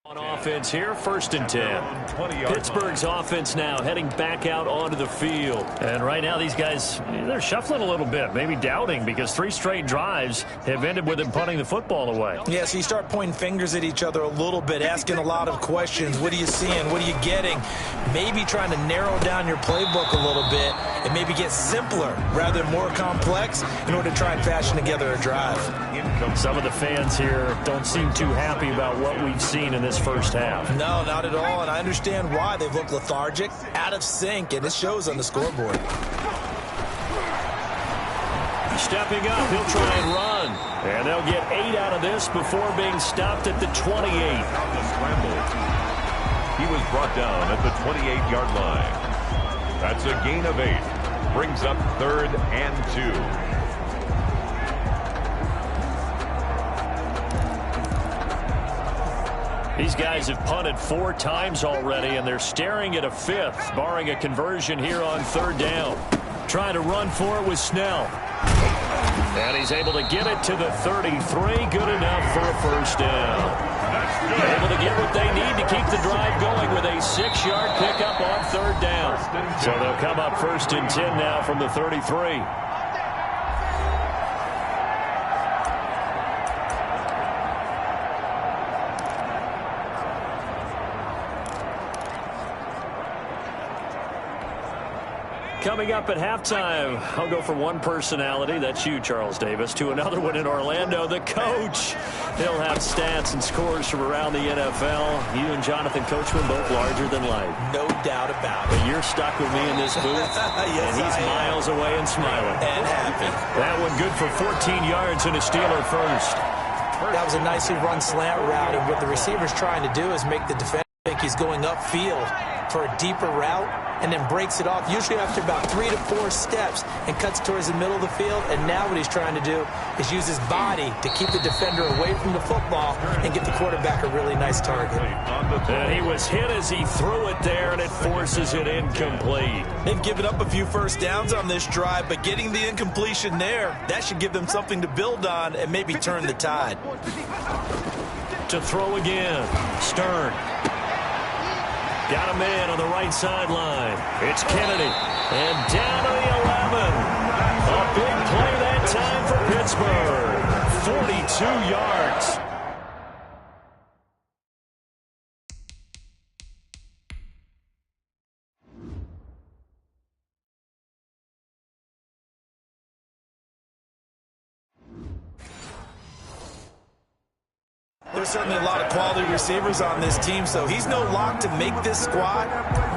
On offense here, 1st and 10. Pittsburgh's offense now heading back out onto the field. And right now these guys, they're shuffling a little bit, maybe doubting, because 3 straight drives have ended with them punting the football away. Yeah, so you start pointing fingers at each other a little bit, asking a lot of questions. What are you seeing? What are you getting? Maybe trying to narrow down your playbook a little bit and maybe get simpler rather than more complex in order to try and fashion together a drive. Some of the fans here don't seem too happy about what we've seen in this first half. No, not at all, and I understand why. They've looked lethargic, out of sync, and it shows on the scoreboard. Stepping up, he'll try and run. And they'll get 8 out of this before being stopped at the 28. He was brought down at the 28-yard line. That's a gain of 8. Brings up 3rd and 2. These guys have punted 4 times already, and they're staring at a 5th, barring a conversion here on 3rd down. Trying to run for it with Snell. And he's able to get it to the 33. Good enough for a 1st down. Able to get what they need to keep the drive going with a 6-yard pickup on third down. So they'll come up 1st and 10 now from the 33. Coming up at halftime, I'll go from one personality, that's you, Charles Davis, to another one in Orlando, the coach. He'll have stats and scores from around the NFL. You and Jonathan Coachman both larger than life. No doubt about it. But you're stuck with me in this booth, yes, and he's miles away and smiling. And happy. That one good for 14 yards and a Steeler first. That was a nicely run slant route, and what the receiver's trying to do is make the defender think he's going upfield for a deeper route, and then breaks it off, usually after about 3 to 4 steps, and cuts towards the middle of the field. And now what he's trying to do is use his body to keep the defender away from the football and get the quarterback a really nice target. And he was hit as he threw it there, and it forces it incomplete. They've given up a few first downs on this drive, but getting the incompletion there, that should give them something to build on and maybe turn the tide. To throw again, Stern. Got a man on the right sideline. It's Kennedy. And down to the 11. A big play that time for Pittsburgh. 42 yards. There's certainly a lot of quality receivers on this team, so he's no lock to make this squad.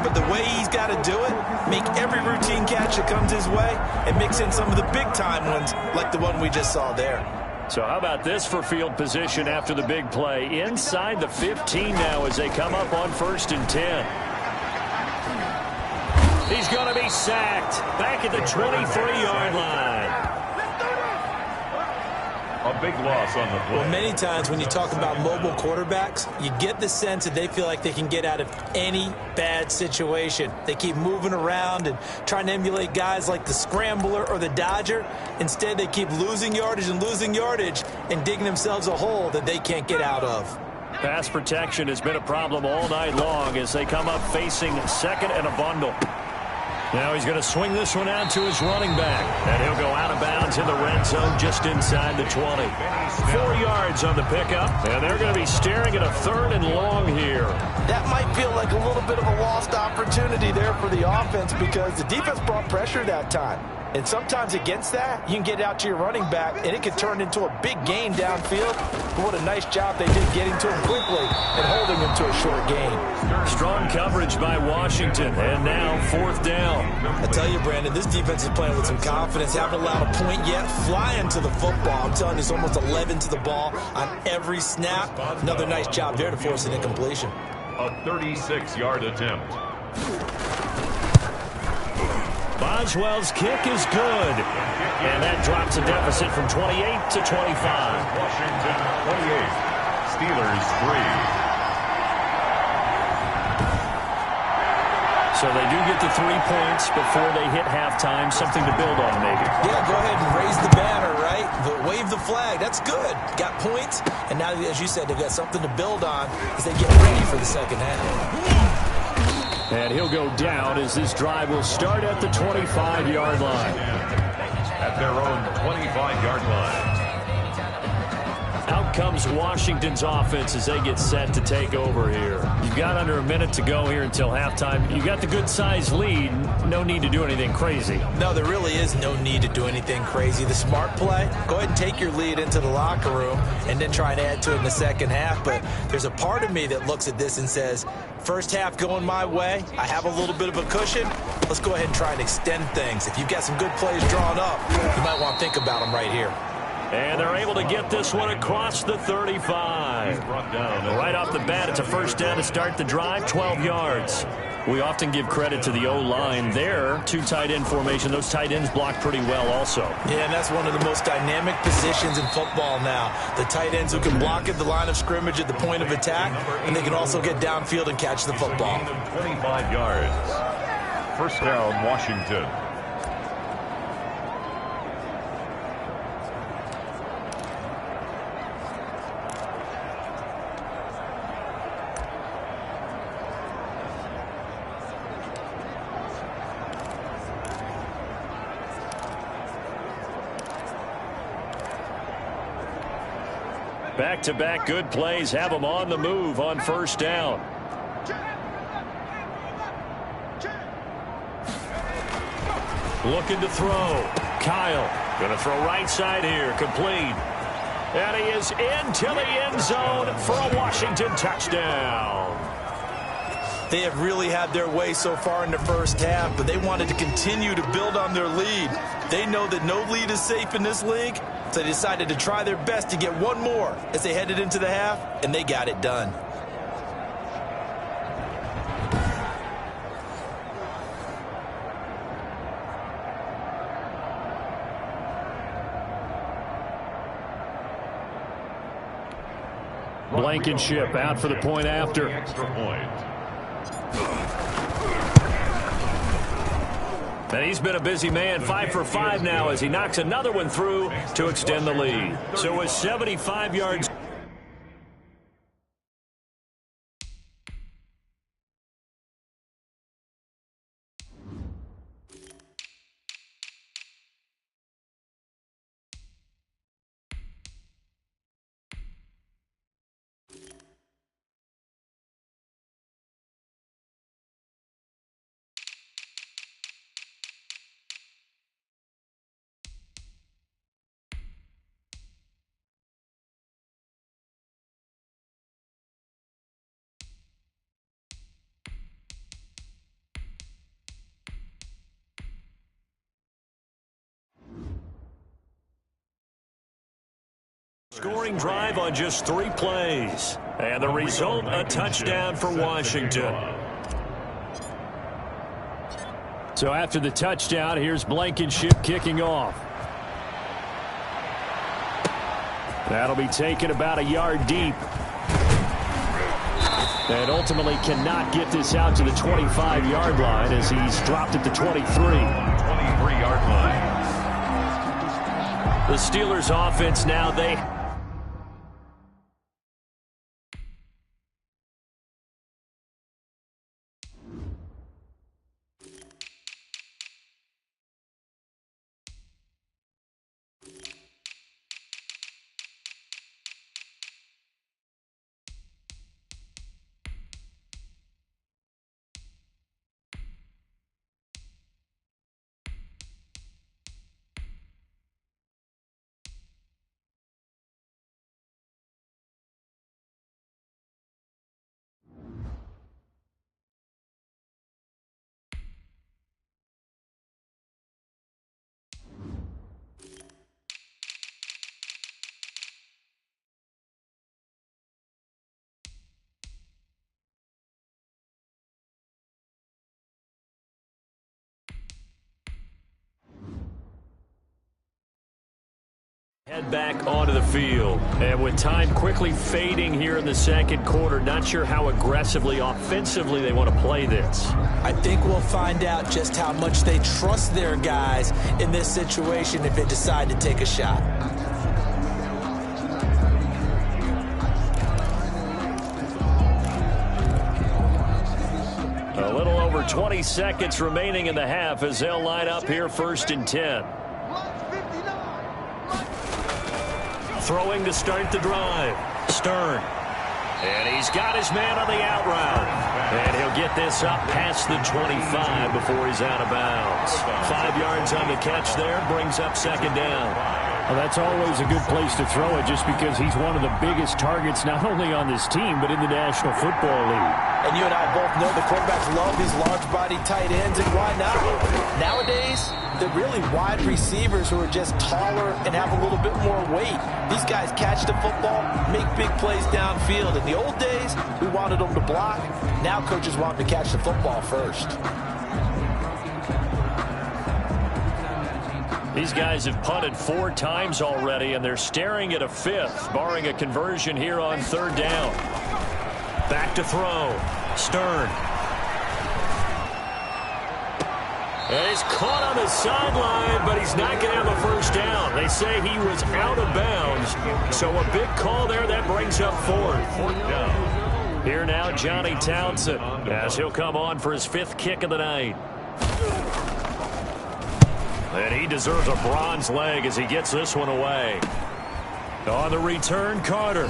But the way he's got to do it, make every routine catch that comes his way, and mix in some of the big-time ones like the one we just saw there. So how about this for field position after the big play? Inside the 15 now as they come up on 1st and 10. He's going to be sacked back at the 23-yard line. A big loss on the play. Well, many times when you talk about mobile quarterbacks, you get the sense that they feel like they can get out of any bad situation. They keep moving around and trying to emulate guys like the Scrambler or the Dodger. Instead, they keep losing yardage and digging themselves a hole that they can't get out of. Pass protection has been a problem all night long as they come up facing 2nd and a bundle. Now he's going to swing this one out to his running back. And he'll go out of bounds in the red zone just inside the 20. 4 yards on the pickup. And they're going to be staring at a 3rd and long here. That might feel like a little bit of a lost opportunity there for the offense because the defense brought pressure that time. And sometimes against that, you can get out to your running back, and it can turn into a big gain downfield. But what a nice job they did getting to him quickly and holding him to a short gain. Strong coverage by Washington, and now 4th down. I tell you, Brandon, this defense is playing with some confidence. Haven't allowed a point yet. Flying to the football. I'm telling you, it's almost 11 to the ball on every snap. Another nice job there to force an incompletion. A 36-yard attempt. Boswell's kick is good. And that drops a deficit from 28 to 25. Washington 28, Steelers 3. So they do get the 3 points before they hit halftime. Something to build on, maybe. Yeah, go ahead and raise the banner, right? Wave the flag. That's good. Got points. And now, as you said, they've got something to build on as they get ready for the second half. And he'll go down as this drive will start at the 25-yard line. At their own 25-yard line. Out comes Washington's offense as they get set to take over here. You've got under a minute to go here until halftime. You got the good-sized lead. No need to do anything crazy. No, there really is no need to do anything crazy. The smart play, go ahead and take your lead into the locker room and then try and add to it in the second half. But there's a part of me that looks at this and says, first half going my way, I have a little bit of a cushion. Let's go ahead and try and extend things. If you've got some good plays drawn up, you might want to think about them right here. And they're able to get this one across the 35. Right off the bat, it's a first down to start the drive, 12 yards. We often give credit to the O-line there. 2 tight end formation. Those tight ends block pretty well also. Yeah, and that's one of the most dynamic positions in football now. The tight ends who can block at the line of scrimmage at the point of attack, and they can also get downfield and catch the football. 25 yards. First down, Washington. Back-to-back good plays have them on the move on first down. Looking to throw. Kyle going to throw right side here. Complete. And he is into the end zone for a Washington touchdown. They have really had their way so far in the first half, but they wanted to continue to build on their lead. They know that no lead is safe in this league, so they decided to try their best to get one more as they headed into the half, and they got it done. Blankenship out for the point after. Extra point. And he's been a busy man, 5 for 5 now as he knocks another one through to extend the lead. So with 75 yards. Scoring drive on just 3 plays. And the result, a touchdown for Washington. So after the touchdown, here's Blankenship kicking off. That'll be taken about a yard deep. And ultimately cannot get this out to the 25-yard line as he's dropped at the 23. 23-yard line. The Steelers offense now, they... Head back onto the field. And with time quickly fading here in the second quarter, not sure how aggressively, offensively they want to play this. I think we'll find out just how much they trust their guys in this situation if they decide to take a shot. A little over 20 seconds remaining in the half as they'll line up here 1st and 10. Throwing to start the drive. Stern. And he's got his man on the out route. And he'll get this up past the 25 before he's out of bounds. 5 yards on the catch there, brings up 2nd down. Well, that's always a good place to throw it just because he's one of the biggest targets not only on this team but in the National Football League. And you and I both know the quarterbacks love these large-body tight ends, and why not? Nowadays, they're really wide receivers who are just taller and have a little bit more weight. These guys catch the football, make big plays downfield. In the old days, we wanted them to block. Now coaches want them to catch the football first. These guys have punted 4 times already, and they're staring at a 5th, barring a conversion here on 3rd down. Back to throw. Stern. And he's caught on the sideline, but he's not going to have a first down. They say he was out of bounds, so a big call there that brings up 4th down. Here now, Johnny Townsend, as he'll come on for his 5th kick of the night. And he deserves a bronze leg as he gets this one away. On the return, Carter.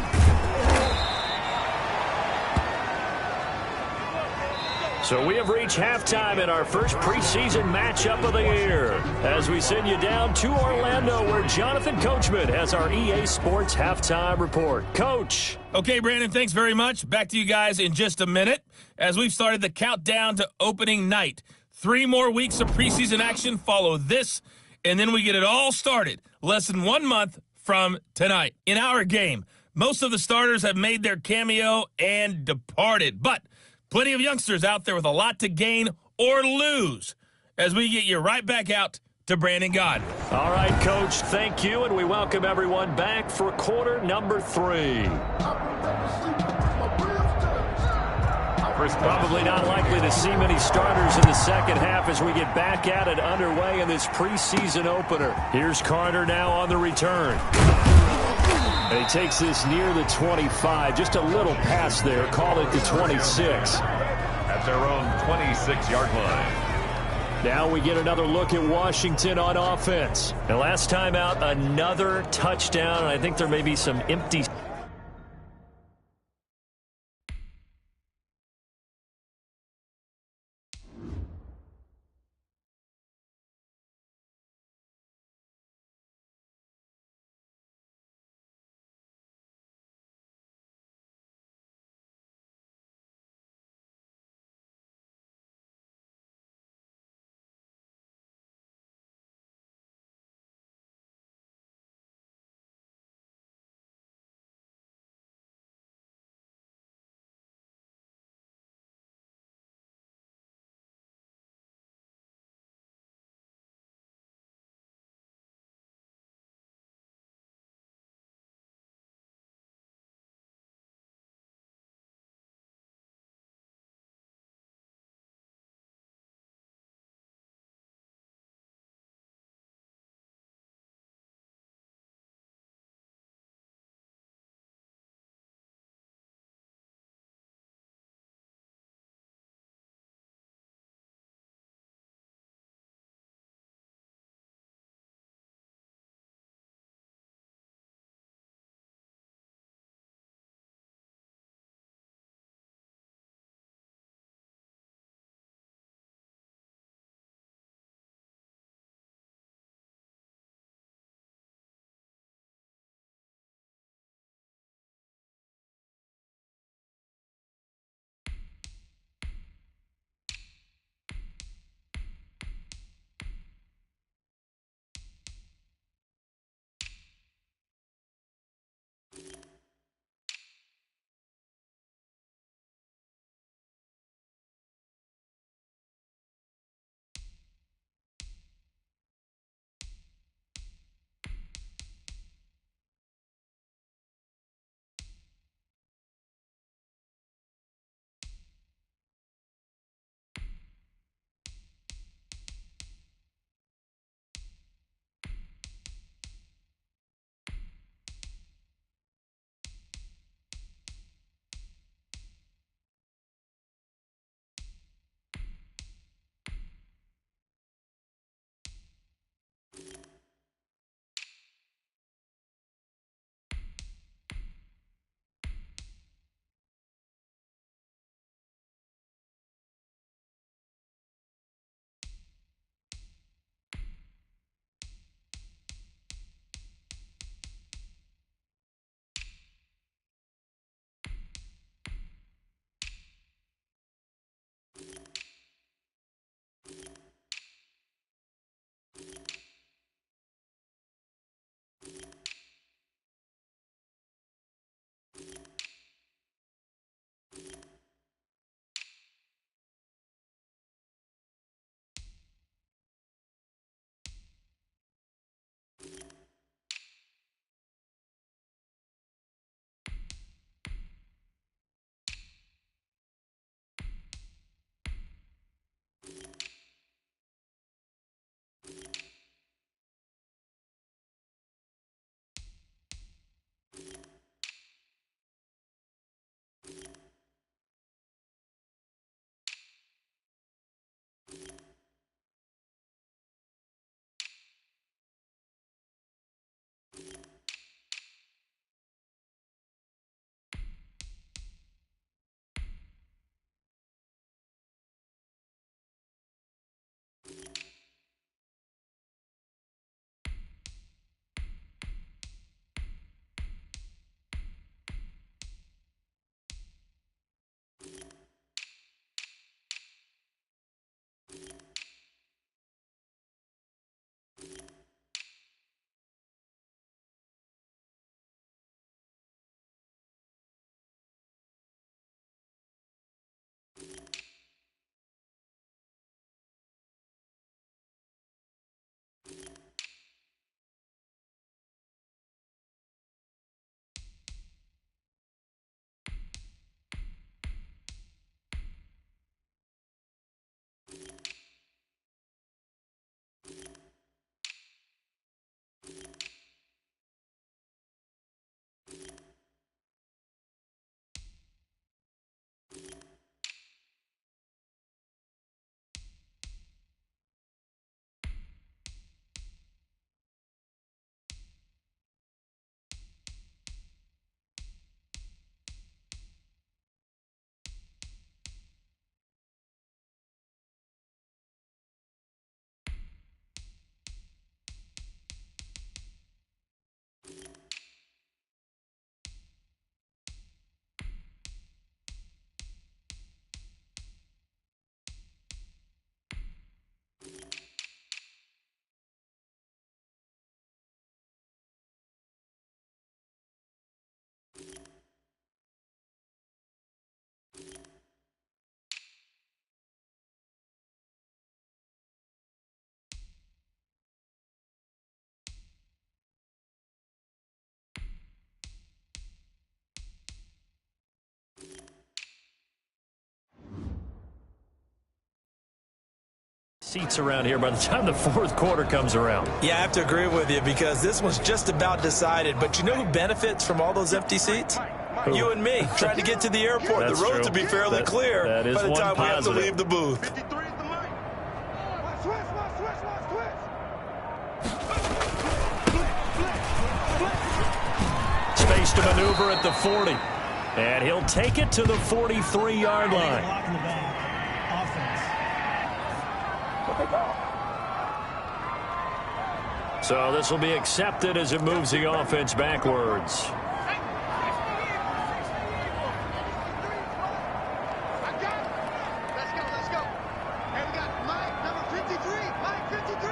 So we have reached halftime in our first preseason matchup of the year as we send you down to Orlando where Jonathan Coachman has our EA Sports halftime report. Coach. Okay, Brandon, thanks very much. Back to you guys in just a minute as we've started the countdown to opening night. 3 more weeks of preseason action follow this, and then we get it all started less than 1 month from tonight. In our game, most of the starters have made their cameo and departed, but plenty of youngsters out there with a lot to gain or lose as we get you right back out to Brandon Gaudin. All right, Coach, thank you, and we welcome everyone back for quarter number 3. Probably not likely to see many starters in the second half as we get back at it underway in this preseason opener. Here's Carter now on the return. And he takes this near the 25. Just a little pass there. Call it the 26. At their own 26-yard line. Now we get another look at Washington on offense. And last time out, another touchdown. And I think there may be some empty seats around here by the time the fourth quarter comes around. Yeah, I have to agree with you because this one's just about decided. But you know who benefits from all those empty seats? Who? You and me, trying to get to the airport. That's the roads true. will be fairly clear that is by the one time we have to positive. leave the booth. 53 is the line. Switch. Space to maneuver at the 40. And he'll take it to the 43-yard line. Lock in the back. Offense. So this will be accepted as it moves the offense backwards. Let's go. Hey, we got Mike, number 53. Mike, 53.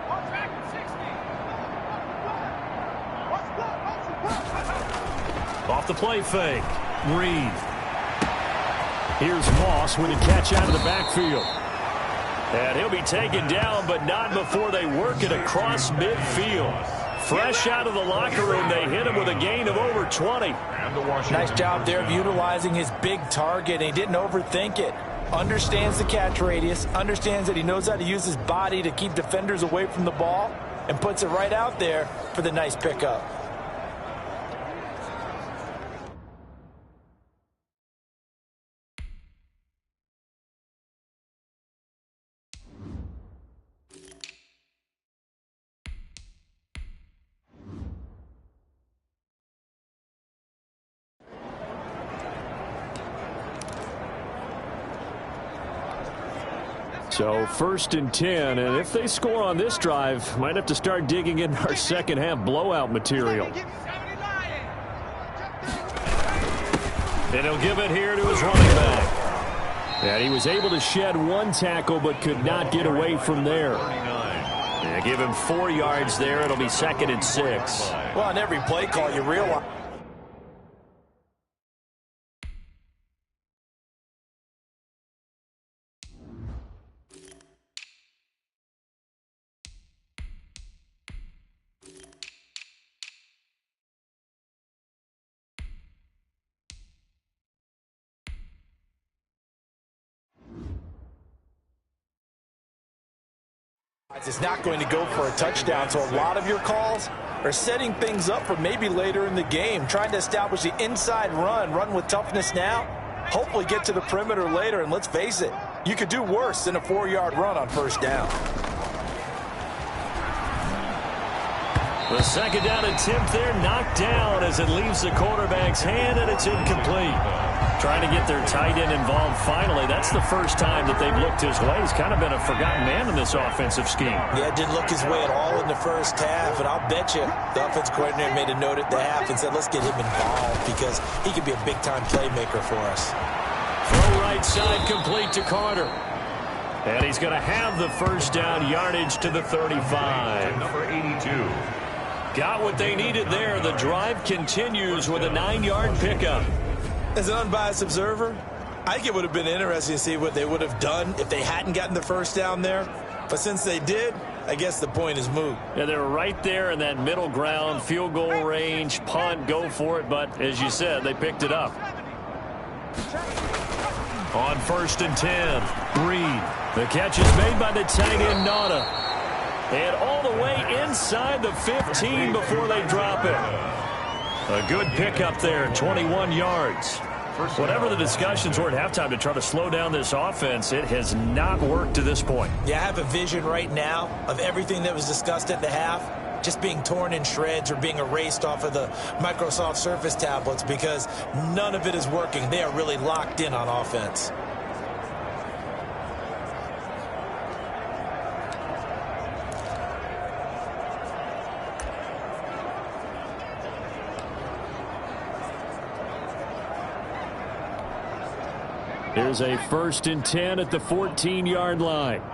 On track, 60. Off the play fake. Reed. Here's Moss with a catch out of the backfield. And he'll be taken down, but not before they work it across midfield. Fresh out of the locker room, they hit him with a gain of over 20. Nice job there of utilizing his big target. He didn't overthink it. Understands the catch radius, understands that he knows how to use his body to keep defenders away from the ball, and puts it right out there for the nice pickup. So 1st and 10, and if they score on this drive, might have to start digging in our second half blowout material. And he'll give it here to his running back. And he was able to shed one tackle but could not get away from there. And give him 4 yards there. It'll be 2nd and 6. Well, on every play call, you realize. It's not going to go for a touchdown, so a lot of your calls are setting things up for maybe later in the game, trying to establish the inside run with toughness now, hopefully get to the perimeter later, and let's face it, you could do worse than a 4-yard run on 1st down. The 2nd down attempt there knocked down as it leaves the quarterback's hand, and it's incomplete. Trying to get their tight end involved finally. That's the first time that they've looked his way. He's kind of been a forgotten man in this offensive scheme. Yeah, didn't look his way at all in the first half, and I'll bet you the offense coordinator made a note at the half and said, let's get him involved because he could be a big-time playmaker for us. Throw right side complete to Carter. And he's going to have the 1st down yardage to the 35. Number 82. Got what they needed there. The drive continues with a 9-yard pickup. As an unbiased observer, I think it would have been interesting to see what they would have done if they hadn't gotten the 1st down there. But since they did, I guess the point is moot. Yeah, they were right there in that middle ground, field goal range, punt, go for it. But as you said, they picked it up. On 1st and 10, Reed. The catch is made by the tight end, Nauta. And all the way inside the 15 before they drop it. A good pickup there, 21 yards. Whatever the discussions were at halftime to try to slow down this offense, it has not worked to this point. Yeah, I have a vision right now of everything that was discussed at the half just being torn in shreds or being erased off of the Microsoft Surface tablets because none of it is working. They are really locked in on offense. Here's a 1st and 10 at the 14-yard line. 18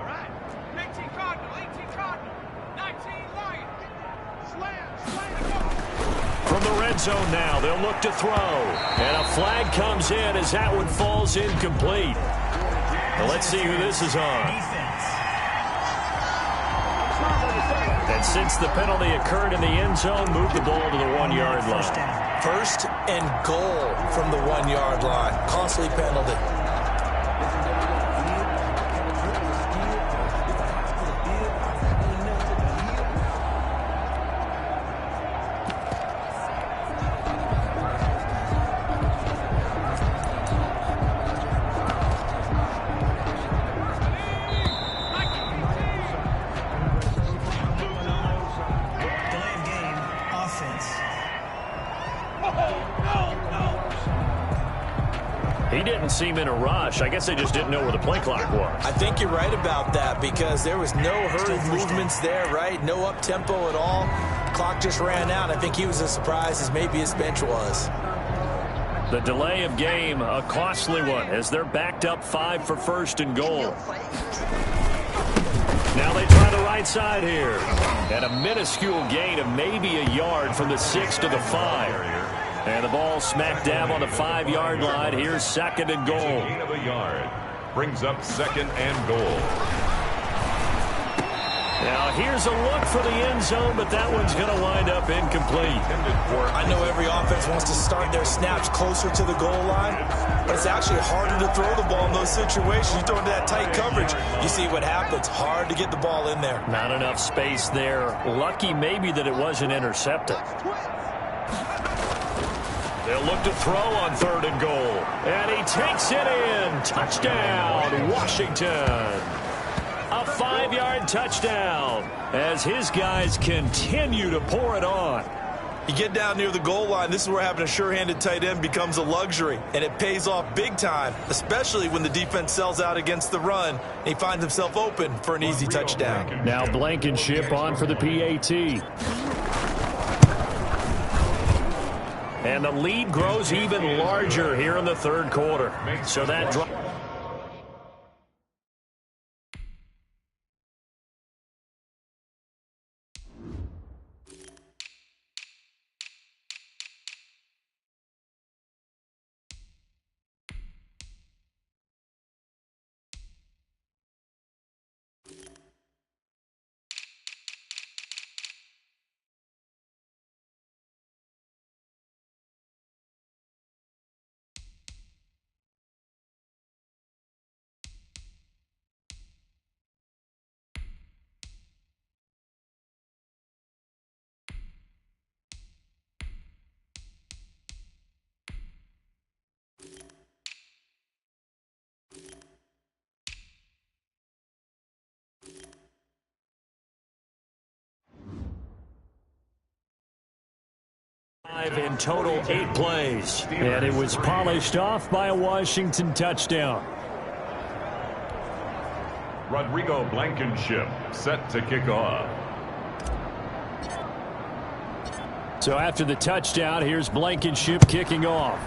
Cardinal, 18 Cardinal, 19 Lion. Slam, From the red zone now, they'll look to throw. And a flag comes in as that one falls incomplete. Well, let's see who this is on. And since the penalty occurred in the end zone, move the ball to the 1-yard line. 1st and goal from the 1-yard line. Costly penalty. He didn't seem in a rush. I guess they just didn't know where the play clock was. I think you're right about that because there was no hurried movements there, right? No up-tempo at all. Clock just ran out. I think he was as surprised as maybe his bench was. The delay of game, a costly one, as they're backed up 5 for first and goal. Now they try the right side here. And a minuscule gain of maybe a yard from the 6 to the 5. And the ball smack dab on the 5-yard line. Here's second and goal. Gain of a yard. Brings up second and goal. Now here's a look for the end zone, but that one's going to wind up incomplete. I know every offense wants to start their snaps closer to the goal line, but it's actually harder to throw the ball in those situations. You throw into that tight coverage, you see what happens. Hard to get the ball in there. Not enough space there. Lucky maybe that it wasn't intercepted. They'll look to throw on third and goal. And he takes it in. Touchdown, Washington. A 5-yard touchdown as his guys continue to pour it on. You get down near the goal line, this is where having a sure-handed tight end becomes a luxury, and it pays off big time, especially when the defense sells out against the run, and he finds himself open for an easy touchdown. Now Blankenship on for the PAT. And the lead grows even larger here in the third quarter. So that drive. In total, 8 plays. And it was polished off by a Washington touchdown. Rodrigo Blankenship set to kick off. So after the touchdown, here's Blankenship kicking off.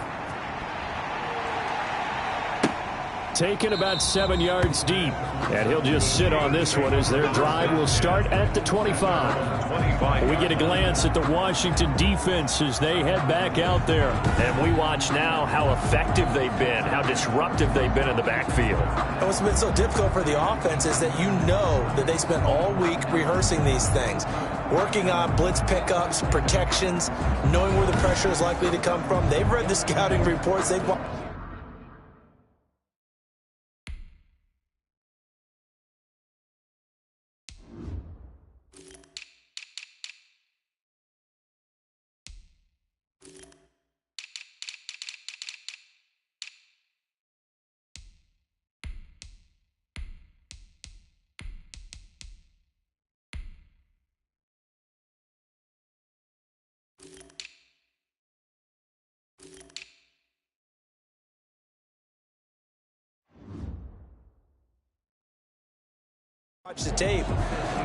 Taken about 7 yards deep. And he'll just sit on this one as their drive will start at the 25. We get a glance at the Washington defense as they head back out there. And we watch now how effective they've been, how disruptive they've been in the backfield. And what's been so difficult for the offense is that you know that they spent all week rehearsing these things, working on blitz pickups, protections, knowing where the pressure is likely to come from. They've read the scouting reports. They've watch the tape,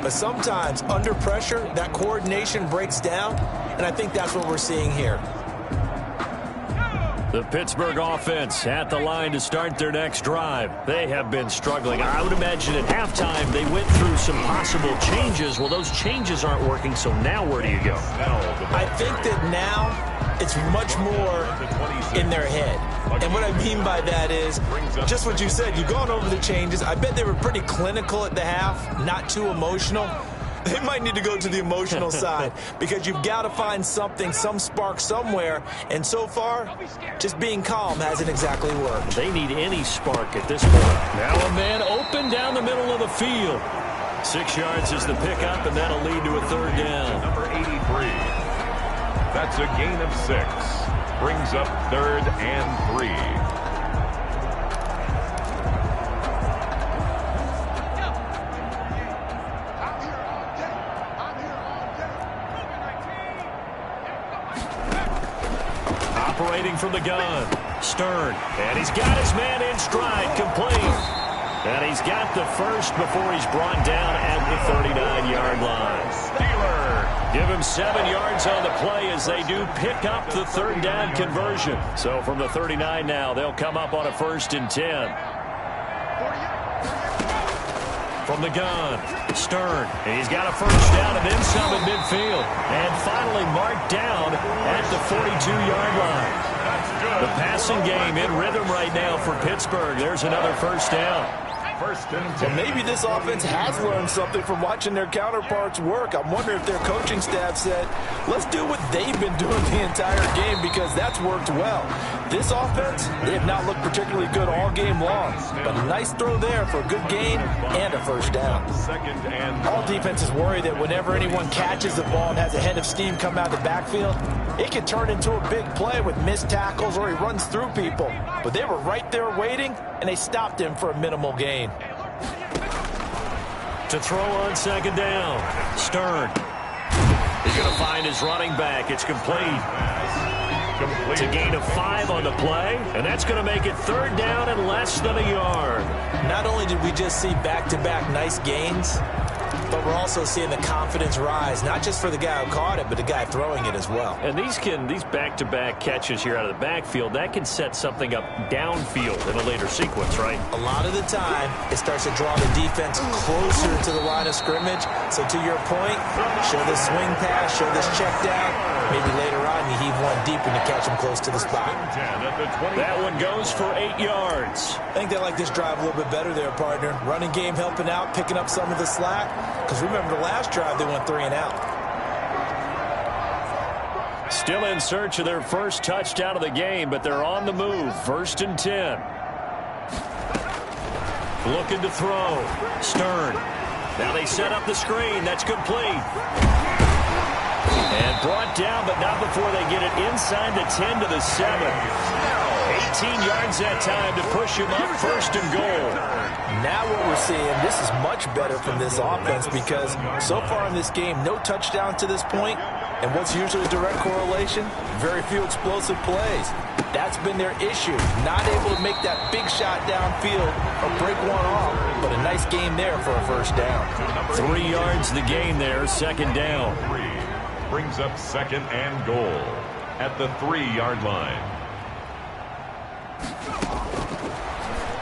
but sometimes under pressure that coordination breaks down, and I think that's what we're seeing here. The Pittsburgh offense at the line to start their next drive. They have been struggling. I would imagine at halftime they went through some possible changes. Well, those changes aren't working, so now where do you go? I think that now it's much more in their head. And what I mean by that is just what you said. You've gone over the changes. I bet they were pretty clinical at the half, not too emotional. They might need to go to the emotional side because you've got to find something, some spark somewhere. And so far, just being calm hasn't exactly worked. They need any spark at this point. Now a man open down the middle of the field. 6 yards is the pickup, and that'll lead to a third down. Number 83. That's a gain of 6. Brings up third and 3. Operating from the gun. Stern. And he's got his man in stride, complete. And he's got the first before he's brought down at the 39-yard line. Steeler. Give him 7 yards on the play as they do pick up the third down conversion. So from the 39 now, they'll come up on a 1st and 10. From the gun, Stern. He's got a first down and then some at midfield. And finally marked down at the 42-yard line. The passing game in rhythm right now for Pittsburgh. There's another first down. Well, maybe this offense has learned something from watching their counterparts work. I'm wondering if their coaching staff said, let's do what they've been doing the entire game because that's worked well. This offense, they have not looked particularly good all game long. But a nice throw there for a good gain and a first down. All defenses worry that whenever anyone catches the ball and has a head of steam come out of the backfield, it can turn into a big play with missed tackles or he runs through people. But they were right there waiting, and they stopped him for a minimal gain. To throw on second down, Stern. He's going to find his running back. It's complete. It's a gain of 5 on the play, and that's going to make it third down and less than a yard. Not only did we just see back-to-back nice gains, but we're also seeing the confidence rise, not just for the guy who caught it, but the guy throwing it as well. And these back-to-back catches here out of the backfield, that can set something up downfield in a later sequence, right? A lot of the time, it starts to draw the defense closer to the line of scrimmage. So to your point, show this swing pass, show this check down. Maybe later on you heave one deep and you catch him close to the spot. That one goes for 8 yards. I think they like this drive a little bit better there, partner. Running game helping out, picking up some of the slack. Because remember the last drive, they went 3 and out. Still in search of their first touchdown of the game, but they're on the move. 1st and 10. Looking to throw. Stern. Now they set up the screen. That's complete. And brought down, but not before they get it inside the 10 to the 7. 18 yards that time to push him up 1st and goal. Now what we're seeing, this is much better from this offense because so far in this game, no touchdown to this point. And what's usually a direct correlation? Very few explosive plays. That's been their issue. Not able to make that big shot downfield or break one off. But a nice game there for a first down. 3 yards the gain there, 2nd down. Brings up 2nd and goal at the 3-yard line.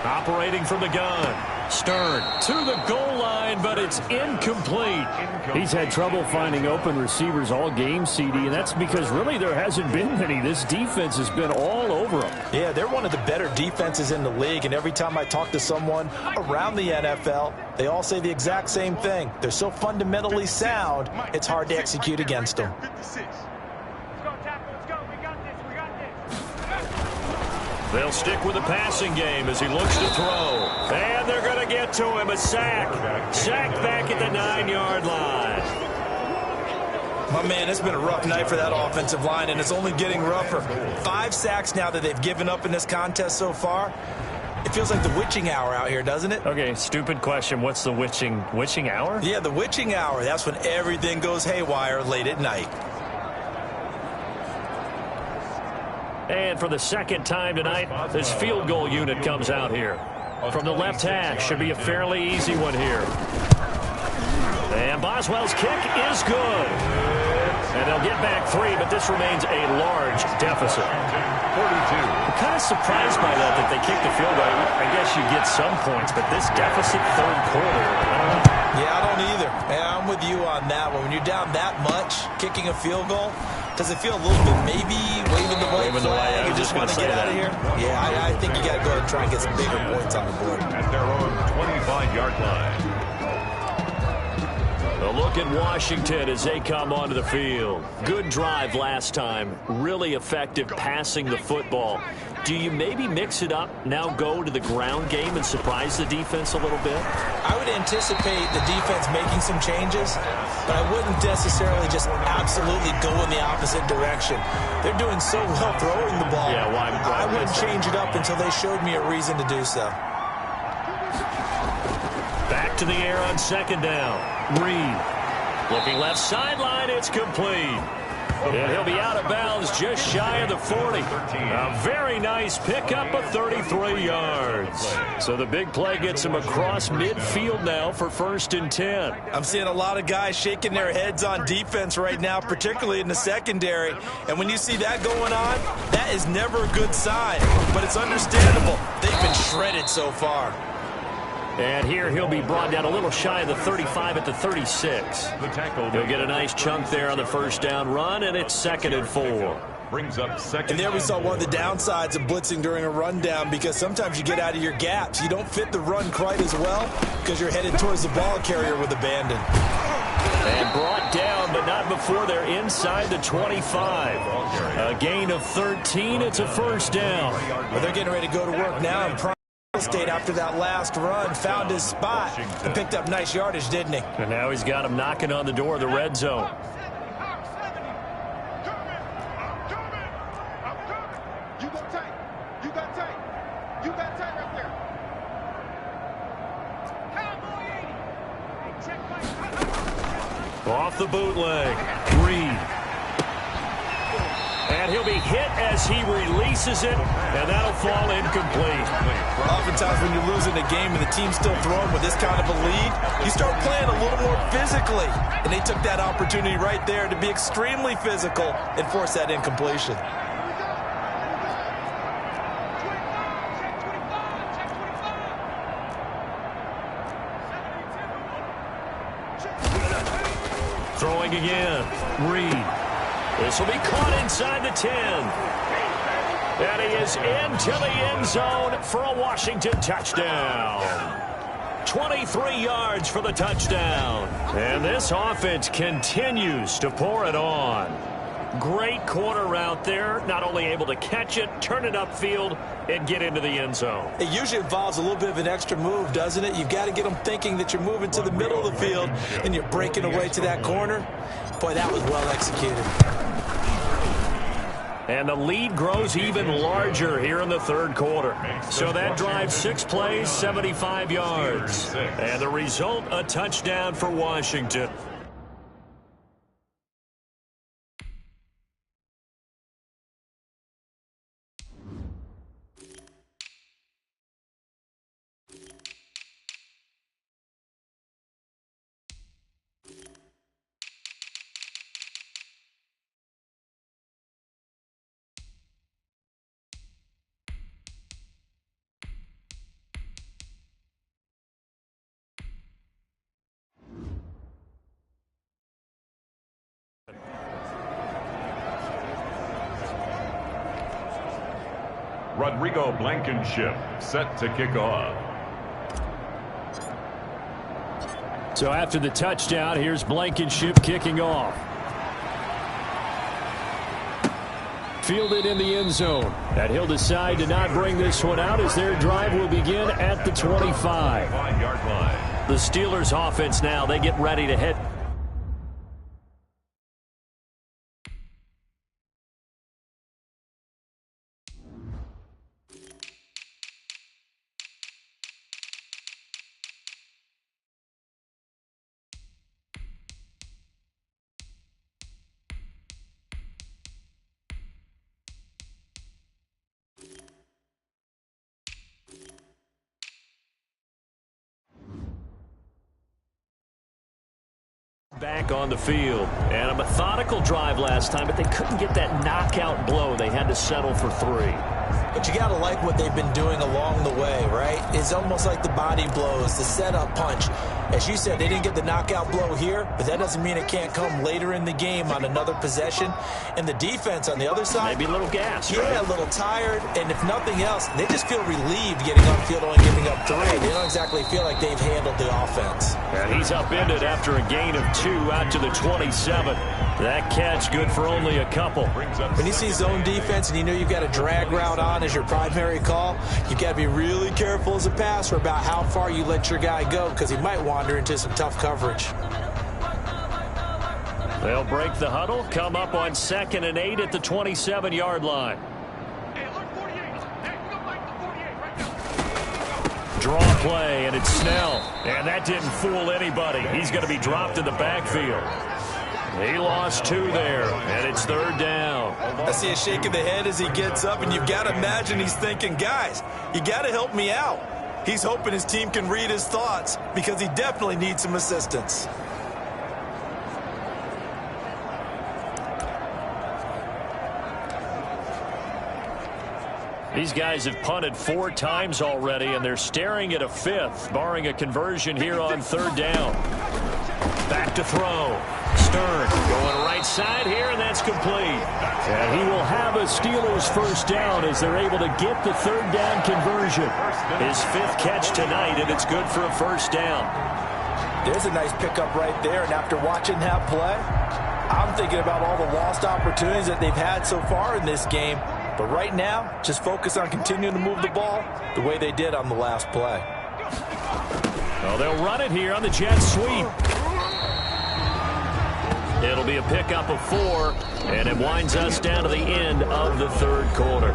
Operating from the gun. Stern to the goal line, but it's incomplete. He's had trouble finding open receivers all game, CD, and that's because really there hasn't been many. This defense has been all over them. Yeah, they're one of the better defenses in the league, and every time I talk to someone around the NFL, they all say the exact same thing. They're so fundamentally sound, it's hard to execute against them. They'll stick with the passing game as he looks to throw. And they're going to get to him. A sack. Sacked back at the 9-yard line. My man, it's been a rough night for that offensive line, and it's only getting rougher. 5 sacks now that they've given up in this contest so far. It feels like the witching hour out here, doesn't it? Okay, stupid question. What's the witching hour? Yeah, the witching hour. That's when everything goes haywire late at night. And for the 2nd time tonight, this field goal unit comes out here. From the left hash, should be a fairly easy one here. And Boswell's kick is good. And they'll get back 3, but this remains a large deficit. 42. I'm kind of surprised by that they kicked the field goal. I guess you get some points, but this deficit 3rd quarter, I don't know. Yeah, I don't either. Yeah, I'm with you on that one. When you're down that much, kicking a field goal, does it feel a little bit maybe waving the white flag? You just want to get out of here? Yeah, I think you got to go ahead and try and get some bigger points on the board. At their own 25-yard line. A look at Washington as they come onto the field. Good drive last time. Really effective passing the football. Do you maybe mix it up, now go to the ground game and surprise the defense a little bit? I would anticipate the defense making some changes, but I wouldn't necessarily just absolutely go in the opposite direction. They're doing so well throwing the ball. Yeah, why I wouldn't change it up until they showed me a reason to do so. Back to the air on 2nd down. Reed. Looking left sideline, it's complete. And he'll be out of bounds just shy of the 40. A very nice pickup of 33 yards. So the big play gets him across midfield now for 1st and 10. I'm seeing a lot of guys shaking their heads on defense right now, particularly in the secondary. And when you see that going on, that is never a good sign. But it's understandable. They've been shredded so far. And here he'll be brought down a little shy of the 35 at the 36. He'll get a nice chunk there on the first down run, and it's 2nd and 4. Brings up 2nd. And there we saw one of the downsides of blitzing during a rundown, because sometimes you get out of your gaps. You don't fit the run quite as well because you're headed towards the ball carrier with abandon. And brought down, but not before they're inside the 25. A gain of 13. It's a 1st down. Well, they're getting ready to go to work now in prime state after that last run. Found his spot and picked up nice yardage, didn't he? And now he's got him knocking on the door of the red zone. You got tight. You got tight. You got tight right there. Cowboy 80. Off the bootleg. Reed. And he'll be hit as he releases it, and that'll fall incomplete. Oftentimes when you're losing a game and the team's still throwing with this kind of a lead, you start playing a little more physically. And they took that opportunity right there to be extremely physical and force that incompletion. Throwing again. Reed. This will be caught inside the 10. And he is into the end zone for a Washington touchdown. 23 yards for the touchdown. And this offense continues to pour it on. Great corner route there. Not only able to catch it, turn it upfield, and get into the end zone. It usually involves a little bit of an extra move, doesn't it? You've got to get them thinking that you're moving to the middle of the field and you're breaking away to that corner. Boy, that was well executed. And the lead grows even larger here in the 3rd quarter. So that drives 6 plays, 75 yards. And the result, a touchdown for Washington. Rodrigo Blankenship set to kick off. So after the touchdown, here's Blankenship kicking off. Fielded in the end zone. And he'll decide to not bring this one out as their drive will begin at the 25. 5-yard line. The Steelers offense now, they get ready to head. Back on the field. And a methodical drive last time, but they couldn't get that knockout blow. They had to settle for 3. But you got to like what they've been doing along the way, right? It's almost like the body blows, the setup punch. As you said, they didn't get the knockout blow here, but that doesn't mean it can't come later in the game on another possession. And the defense on the other side, maybe a little gas, yeah, right? A little tired. And if nothing else, they just feel relieved getting on field only giving up 3. They don't exactly feel like they've handled the offense. And he's upended after a gain of 2 out to the 27. That catch good for only a couple. When you see zone defense and you know you've got a drag route on as your primary call, you've got to be really careful as a passer about how far you let your guy go, because he might wander into some tough coverage. They'll break the huddle, come up on 2nd and 8 at the 27-yard line. Draw play, and it's Snell. And that didn't fool anybody. He's going to be dropped in the backfield. He lost 2 there, and it's 3rd down. I see a shake of the head as he gets up, and you've got to imagine he's thinking, guys, you got to help me out. He's hoping his team can read his thoughts because he definitely needs some assistance. These guys have punted 4 times already, and they're staring at a 5th, barring a conversion here on 3rd down. Back to throw. Stern going right side here, and that's complete. And he will have a Steelers first down as they're able to get the 3rd down conversion. His 5th catch tonight, and it's good for a first down. There's a nice pickup right there, and after watching that play, I'm thinking about all the lost opportunities that they've had so far in this game. But right now, just focus on continuing to move the ball the way they did on the last play. Well, they'll run it here on the jet sweep. It'll be a pickup of 4, and it winds us down to the end of the 3rd quarter.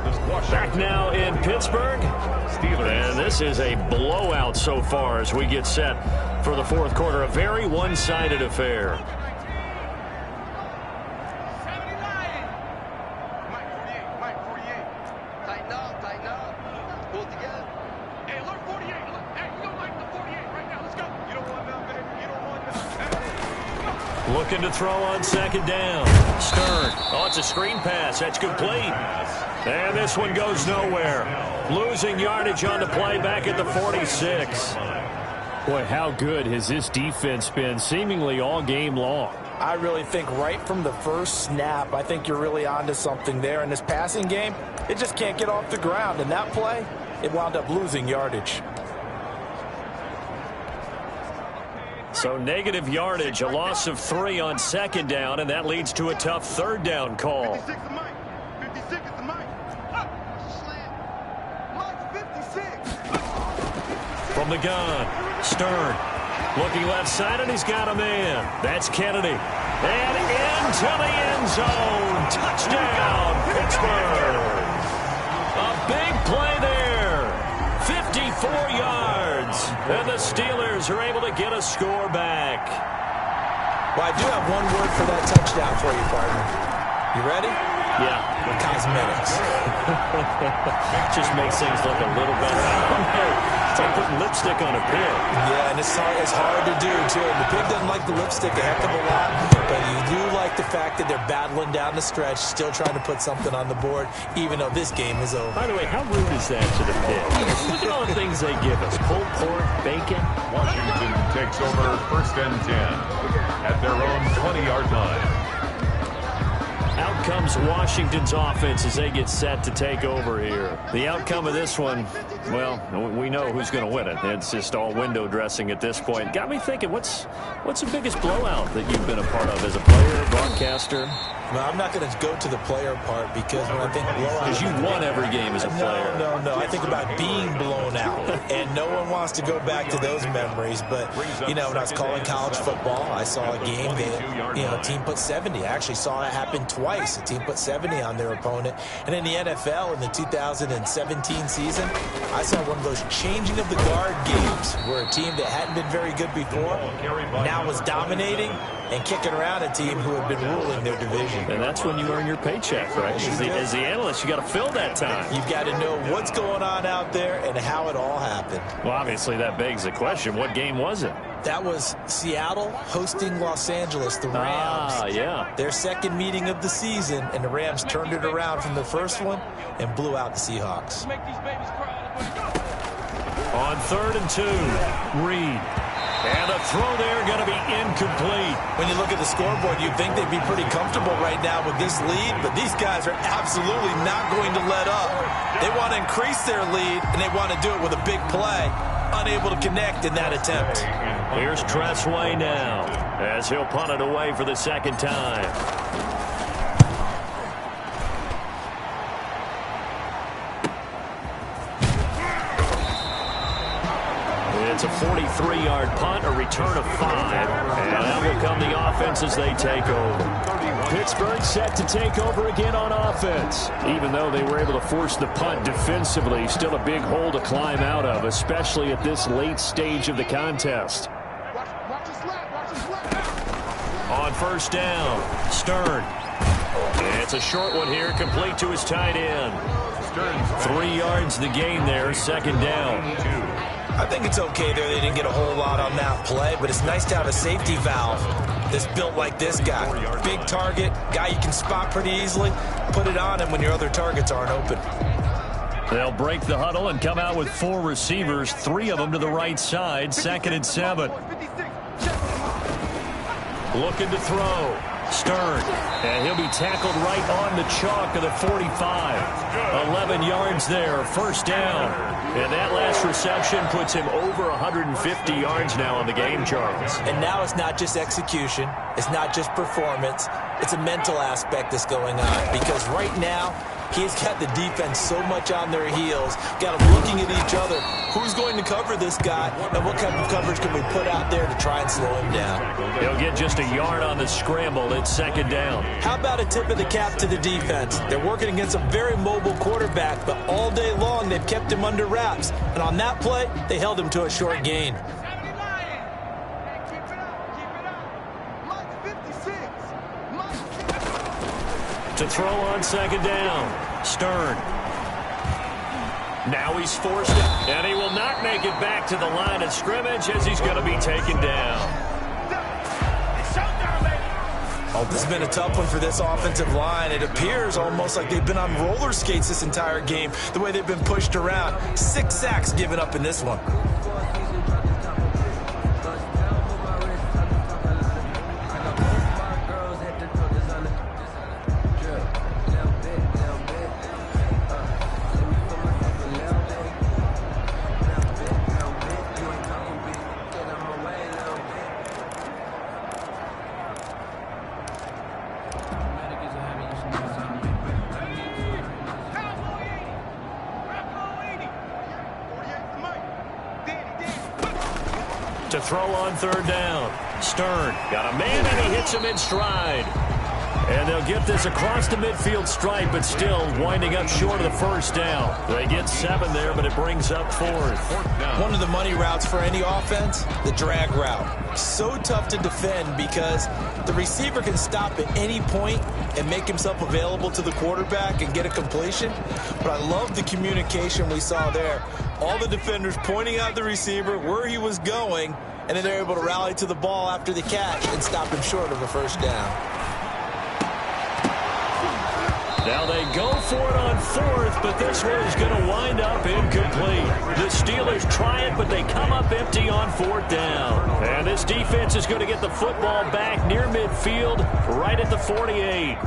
Back now in Pittsburgh, and this is a blowout so far as we get set for the 4th quarter. A very one-sided affair. Looking to throw on 2nd down. Stern. Oh, it's a screen pass. That's complete. And this one goes nowhere. Losing yardage on the play back at the 46. Boy, how good has this defense been seemingly all game long? I really think right from the first snap, I think you're really onto something there. In this passing game, it just can't get off the ground. And that play, it wound up losing yardage. So negative yardage, a loss of 3 on 2nd down, and that leads to a tough 3rd down call. 56 is Mike. 56 is the Mike. Slant. Mike 56. From the gun, Stern looking left side, and he's got a man. That's Kennedy. And into the end zone. Touchdown, Pittsburgh. A big play there. 54 yards. And the Steelers are able to get a score back. Well, I do have one word for that touchdown for you, partner. You ready? Yeah. Cosmetics. Just makes things look a little better. It's like putting lipstick on a pig. Yeah, and it's hard to do, too. The pig doesn't like the lipstick a heck of a lot, but you do like the fact that they're battling down the stretch, still trying to put something on the board, even though this game is over. By the way, how rude is that to the pig? Look at all the things they give us. Pulled pork, bacon. Washington takes over 1st and 10 at their own 20-yard line. Out comes Washington's offense as they get set to take over here. The outcome of this one, well, we know who's going to win it. It's just all window dressing at this point. Got me thinking, what's the biggest blowout that you've been a part of as a player, broadcaster? Well, I'm not going to go to the player part because when I think blowout... Because you won every game as a player. No. I think about being blown out, and no one wants to go back to those memories. But, you know, when I was calling college football, I saw a game that, a team put 70. I actually saw it happen twice. A team put 70 on their opponent. And in the NFL, in the 2017 season, I saw one of those changing of the guard games where a team that hadn't been very good before now was dominating and kicking around a team who had been ruling their division. And that's when you earn your paycheck, right? As the analyst, you got to fill that time. You've got to know what's going on out there and how it all happened. Well, obviously, that begs the question, what game was it? That was Seattle hosting Los Angeles, the Rams. Yeah. Their second meeting of the season, and the Rams turned it around from the first one and blew out the Seahawks. On 3rd and 2, Reed. And a throw there going to be incomplete. When you look at the scoreboard, you'd think they'd be pretty comfortable right now with this lead, but these guys are absolutely not going to let up. They want to increase their lead, and they want to do it with a big play. Unable to connect in that attempt. Here's Tressway now, as he'll punt it away for the 2nd time. It's a 43-yard punt, a return of 5. And that will come the offense as they take over. Pittsburgh set to take over again on offense. Even though they were able to force the punt defensively, still a big hole to climb out of, especially at this late stage of the contest. Watch his left. Watch his left. On on first down. Stern. It's a short one here, complete to his tight end. 3 yards the gain there, second down. I think it's okay there. They didn't get a whole lot on that play, but it's nice to have a safety valve that's built like this guy. Big target, guy you can spot pretty easily. Put it on him when your other targets aren't open. They'll break the huddle and come out with 4 receivers, 3 of them to the right side, 2nd and 7. Looking to throw. Stern. And he'll be tackled right on the chalk of the 45. 11 yards there, first down. And that last reception puts him over 150 yards now on the game, Charles. And now it's not just execution. It's not just performance. It's a mental aspect that's going on. Because right now, he's got the defense so much on their heels, got them looking at each other. Who's going to cover this guy, and what kind of coverage can we put out there to try and slow him down? He'll get just a yard on the scramble. It's second down. How about a tip of the cap to the defense? They're working against a very mobile quarterback, but all day long they've kept him under wraps. And on that play, they held him to a short gain. To throw on second down. Stern. Now he's forced it, and he will not make it back to the line of scrimmage as he's going to be taken down. Oh, this has been a tough one for this offensive line. It appears almost like they've been on roller skates this entire game, the way they've been pushed around. 6 sacks given up in this one. To throw on third down. Stern got a man, and he hits him in stride. And they'll get this across the midfield stripe, but still winding up short of the first down. They get 7 there, but it brings up 4th. One of the money routes for any offense, the drag route. So tough to defend because the receiver can stop at any point and make himself available to the quarterback and get a completion. But I love the communication we saw there. All the defenders pointing out the receiver, where he was going, and then they're able to rally to the ball after the catch and stop him short of a first down. Now they go for it on 4th, but this one is going to wind up incomplete. The Steelers try it, but they come up empty on 4th down. And this defense is going to get the football back near midfield, right at the 48.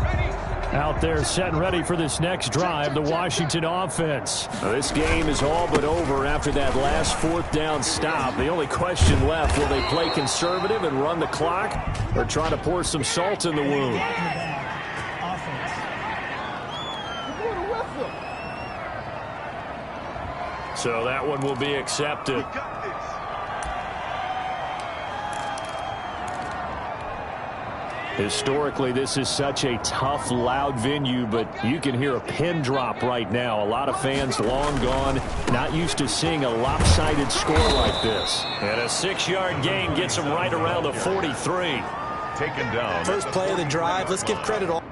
Out there set and ready for this next drive, the Washington offense. Now, this game is all but over after that last 4th down stop. The only question left, will they play conservative and run the clock or try to pour some salt in the wound? So that one will be accepted. Historically, this is such a tough, loud venue, but you can hear a pin drop right now. A lot of fans long gone, not used to seeing a lopsided score like this. And a 6-yard gain gets them right around the 43. Taken down. First play of the drive, let's give credit all.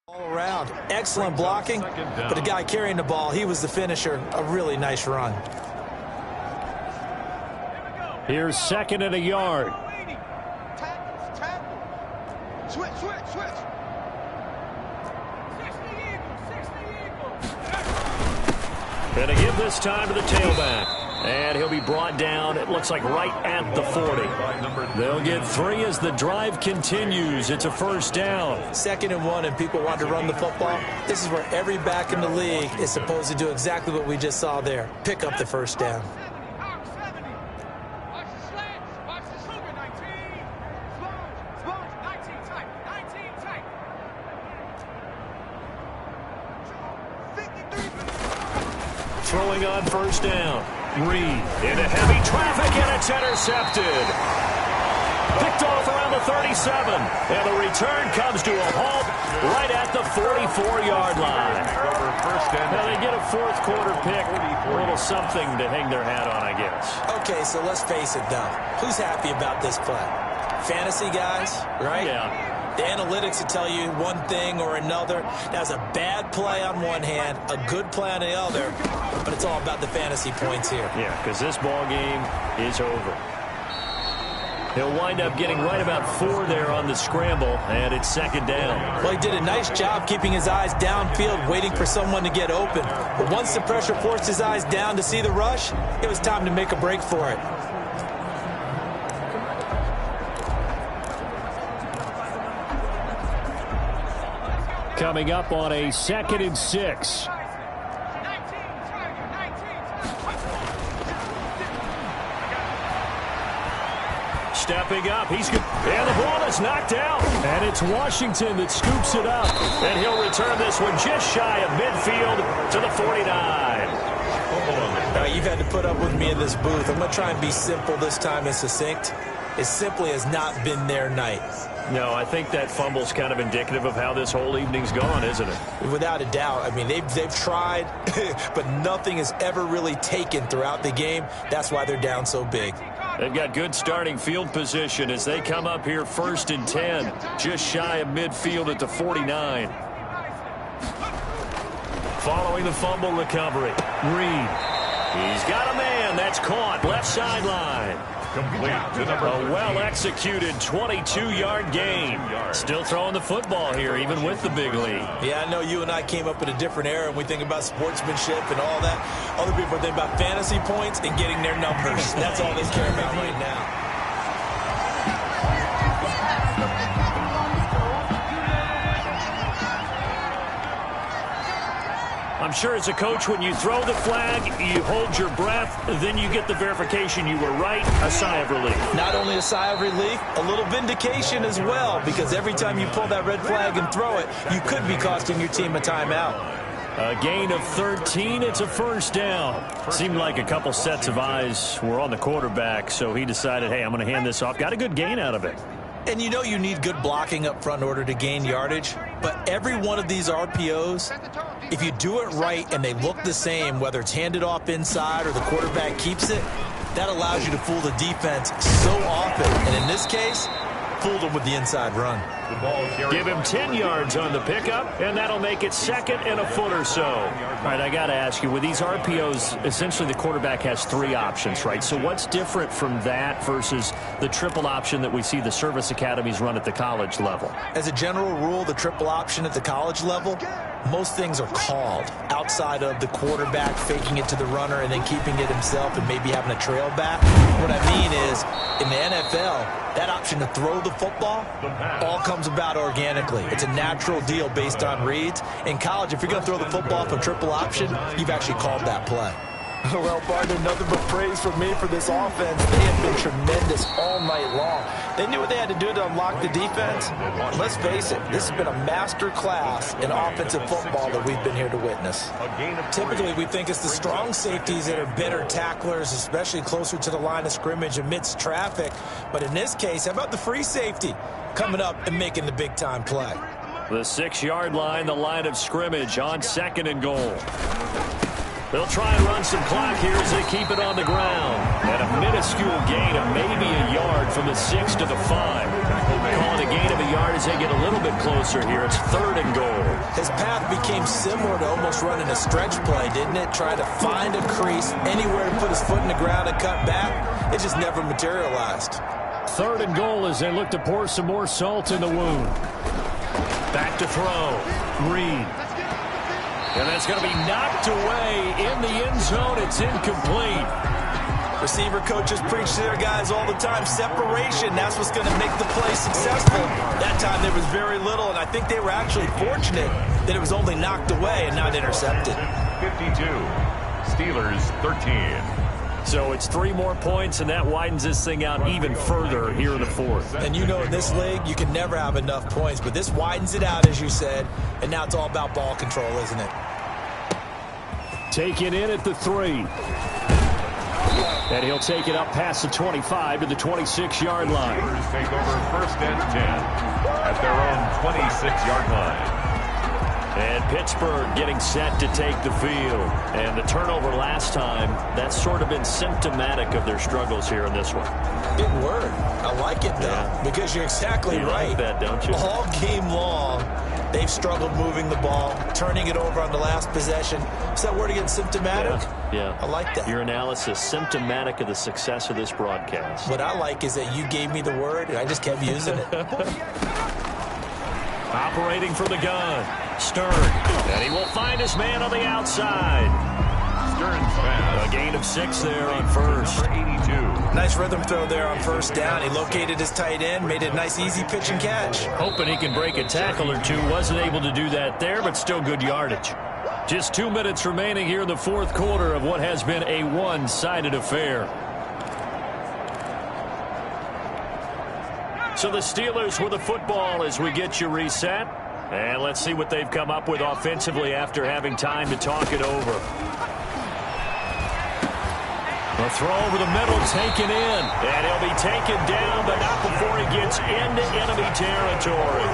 All around. Excellent blocking, but the guy carrying the ball, he was the finisher. A really nice run. Here's 2nd and a yard. Switch. And to give this time to the tailback. And he'll be brought down, it looks like right at the 40. They'll get 3 as the drive continues. It's a first down. 2nd and 1, and people want to run the football. This is where every back in the league is supposed to do exactly what we just saw there. Pick up the first down. Throwing on first down. Reed into heavy traffic, and it's intercepted. Picked off 37. And the return comes to a halt right at the 44-yard line. Now they get a fourth quarter pick. A little something to hang their hat on, I guess. Okay, so let's face it, though. Who's happy about this play? Fantasy guys, right? Yeah. The analytics will tell you one thing or another. That's a bad play on one hand, a good play on the other, but it's all about the fantasy points here. Yeah, because this ball game is over. He'll wind up getting right about 4 there on the scramble, and it's second down. Well, he did a nice job keeping his eyes downfield, waiting for someone to get open. But once the pressure forced his eyes down to see the rush, it was time to make a break for it. Coming up on a 2nd and 6. Stepping up, he's good. And the ball is knocked out. And it's Washington that scoops it up. And he'll return this one just shy of midfield to the 49. You've had to put up with me in this booth. I'm going to try and be simple this time and succinct. It simply has not been their night. No, I think that fumble's kind of indicative of how this whole evening's gone, isn't it? Without a doubt. I mean, they've tried, but nothing has ever really taken throughout the game. That's why they're down so big. They've got good starting field position as they come up here 1st and 10, just shy of midfield at the 49. Following the fumble recovery, Reed. He's got a man that's caught left sideline. Complete to number A well-executed 22-yard gain. Still throwing the football here, even with the big lead. Yeah, I know you and I came up in a different era, and we think about sportsmanship and all that. Other people think about fantasy points and getting their numbers. That's all they care about right now. I'm sure as a coach, when you throw the flag, you hold your breath, then you get the verification you were right, a sigh of relief. Not only a sigh of relief, a little vindication as well, because every time you pull that red flag and throw it, you could be costing your team a timeout. A gain of 13, it's a first down. Seemed like a couple sets of eyes were on the quarterback, so he decided, hey, I'm going to hand this off. Got a good gain out of it. And you know you need good blocking up front in order to gain yardage, but every one of these RPOs, if you do it right and they look the same, whether it's handed off inside or the quarterback keeps it, that allows you to fool the defense so often. And in this case, fooled them with the inside run. Give him 10 yards on the pickup, and that'll make it 2nd and a foot or so. All right, I got to ask you, with these RPOs, essentially the quarterback has 3 options, right? So what's different from that versus the triple option that we see the service academies run at the college level? As a general rule, the triple option at the college level, most things are called outside of the quarterback faking it to the runner and then keeping it himself and maybe having a trail back. What I mean is, in the NFL, that option to throw the football all comes about organically. It's a natural deal based on reads. In college, if you're going to throw the football for triple option, you've actually called that play. Well, partner, nothing but praise from me for this offense. They have been tremendous all night long. They knew what they had to do to unlock the defense. Let's face it, this has been a master class in offensive football that we've been here to witness. Typically, we think it's the strong safeties that are better tacklers, especially closer to the line of scrimmage amidst traffic. But in this case, how about the free safety coming up and making the big-time play? The 6-yard line, the line of scrimmage on 2nd and goal. They'll try and run some clock here as they keep it on the ground. At a minuscule gain of maybe a yard from the 6 to the 5. Call it a gain of a yard as they get a little bit closer here. It's 3rd and goal. His path became similar to almost running a stretch play, didn't it? Trying to find a crease, anywhere to put his foot in the ground and cut back. It just never materialized. 3rd and goal as they look to pour some more salt in the wound. Back to throw. Reed. And that's going to be knocked away in the end zone. It's incomplete. Receiver coaches preach to their guys all the time. Separation, that's what's going to make the play successful. That time there was very little, and I think they were actually fortunate that it was only knocked away and not intercepted. 52. Steelers 13. So it's 3 more points, and that widens this thing out even further here in the 4th. And you know in this league, you can never have enough points, but this widens it out, as you said, and now it's all about ball control, isn't it? Taken in at the 3. And he'll take it up past the 25 to the 26-yard line. Steelers take over 1st and 10 at their own 26-yard line. And Pittsburgh getting set to take the field. And the turnover last time, that's sort of been symptomatic of their struggles here in this one. Big word. I like it, though, because you're exactly right. Like that, don't you? All game long, they've struggled moving the ball, turning it over on the last possession. Is that word again, symptomatic? Yeah. I like that. Your analysis, symptomatic of the success of this broadcast. What I like is that you gave me the word, and I just kept using it. Operating from the gun, Stern. And he will find his man on the outside. Stern's pass. A gain of 6 there on first. Number 82. Nice rhythm throw there on 1st down. He located his tight end, made it a nice, easy pitch and catch. Hoping he can break a tackle or two. Wasn't able to do that there, but still good yardage. Just 2 minutes remaining here in the 4th quarter of what has been a one-sided affair. So the Steelers with the football as we get you reset. And let's see what they've come up with offensively after having time to talk it over. A throw over the middle, taken in. And he'll be taken down, but not before he gets into enemy territory.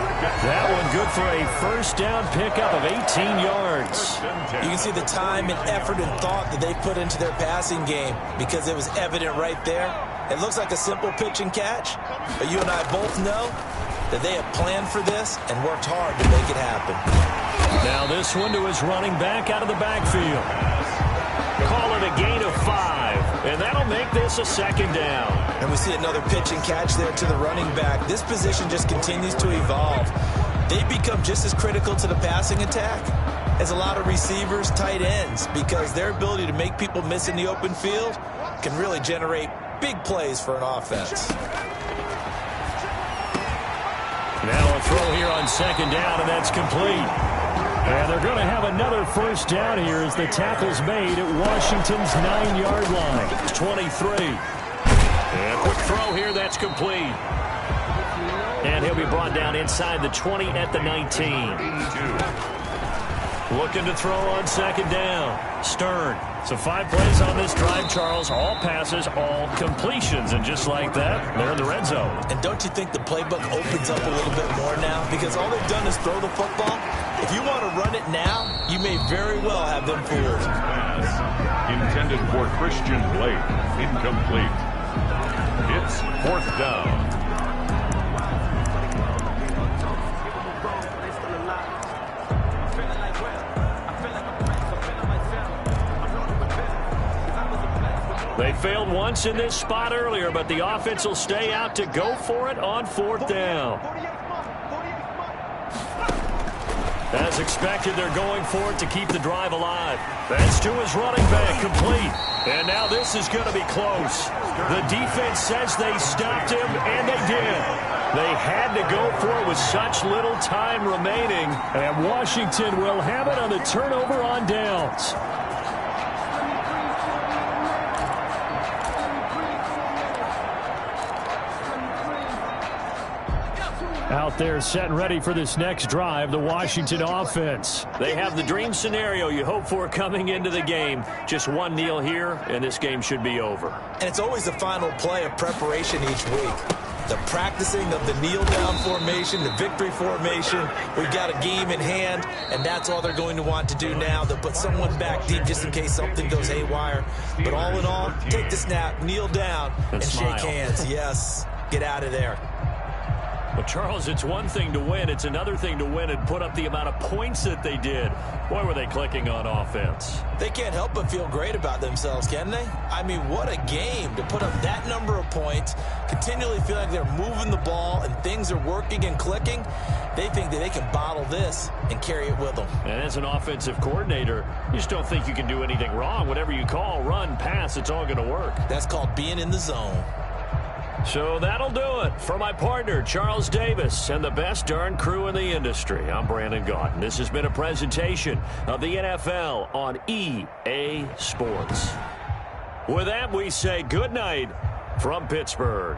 That one good for a 1st down pickup of 18 yards. You can see the time and effort and thought that they put into their passing game because it was evident right there. It looks like a simple pitch and catch, but you and I both know that they have planned for this and worked hard to make it happen. Now this one to his running back out of the backfield. Call it a gain of 5, and that'll make this a 2nd down. And we see another pitch and catch there to the running back. This position just continues to evolve. They become just as critical to the passing attack as a lot of receivers, tight ends, because their ability to make people miss in the open field can really generate big plays for an offense. Now a throw here on 2nd down, and that's complete. And they're going to have another 1st down here as the tackle's made at Washington's 9-yard line. 23. And a quick throw here, that's complete. And he'll be brought down inside the 20 at the 19. Looking to throw on 2nd down. Stern. So 5 plays on this drive, Charles. All passes, all completions. And just like that, they're in the red zone. And don't you think the playbook opens up a little bit more now? Because all they've done is throw the football. If you want to run it now, you may very well have them fooled. Intended for Christian Blake. Incomplete. It's 4th down. They failed once in this spot earlier, but the offense will stay out to go for it on 4th down. As expected, they're going for it to keep the drive alive. That's to his running back, complete. And now this is going to be close. The defense says they stopped him, and they did. They had to go for it with such little time remaining. And Washington will have it on the turnover on downs. Out there set and ready for this next drive, the Washington offense. They have the dream scenario you hope for coming into the game. Just one kneel here, and this game should be over. And it's always the final play of preparation each week. The practicing of the kneel-down formation, the victory formation. We've got a game in hand, and that's all they're going to want to do now. They'll put someone back deep just in case something goes haywire. But all in all, take the snap, kneel down, and smile. shake hands. Yes, get out of there. Well, Charles, it's one thing to win. It's another thing to win and put up the amount of points that they did. Boy, were they clicking on offense. They can't help but feel great about themselves, can they? I mean, what a game to put up that number of points, continually feel like they're moving the ball and things are working and clicking. They think that they can bottle this and carry it with them. And as an offensive coordinator, you just don't think you can do anything wrong. Whatever you call, run, pass, it's all going to work. That's called being in the zone. So that'll do it for my partner, Charles Davis, and the best darn crew in the industry. I'm Brandon Gaudin. This has been a presentation of the NFL on EA Sports. With that, we say good night from Pittsburgh.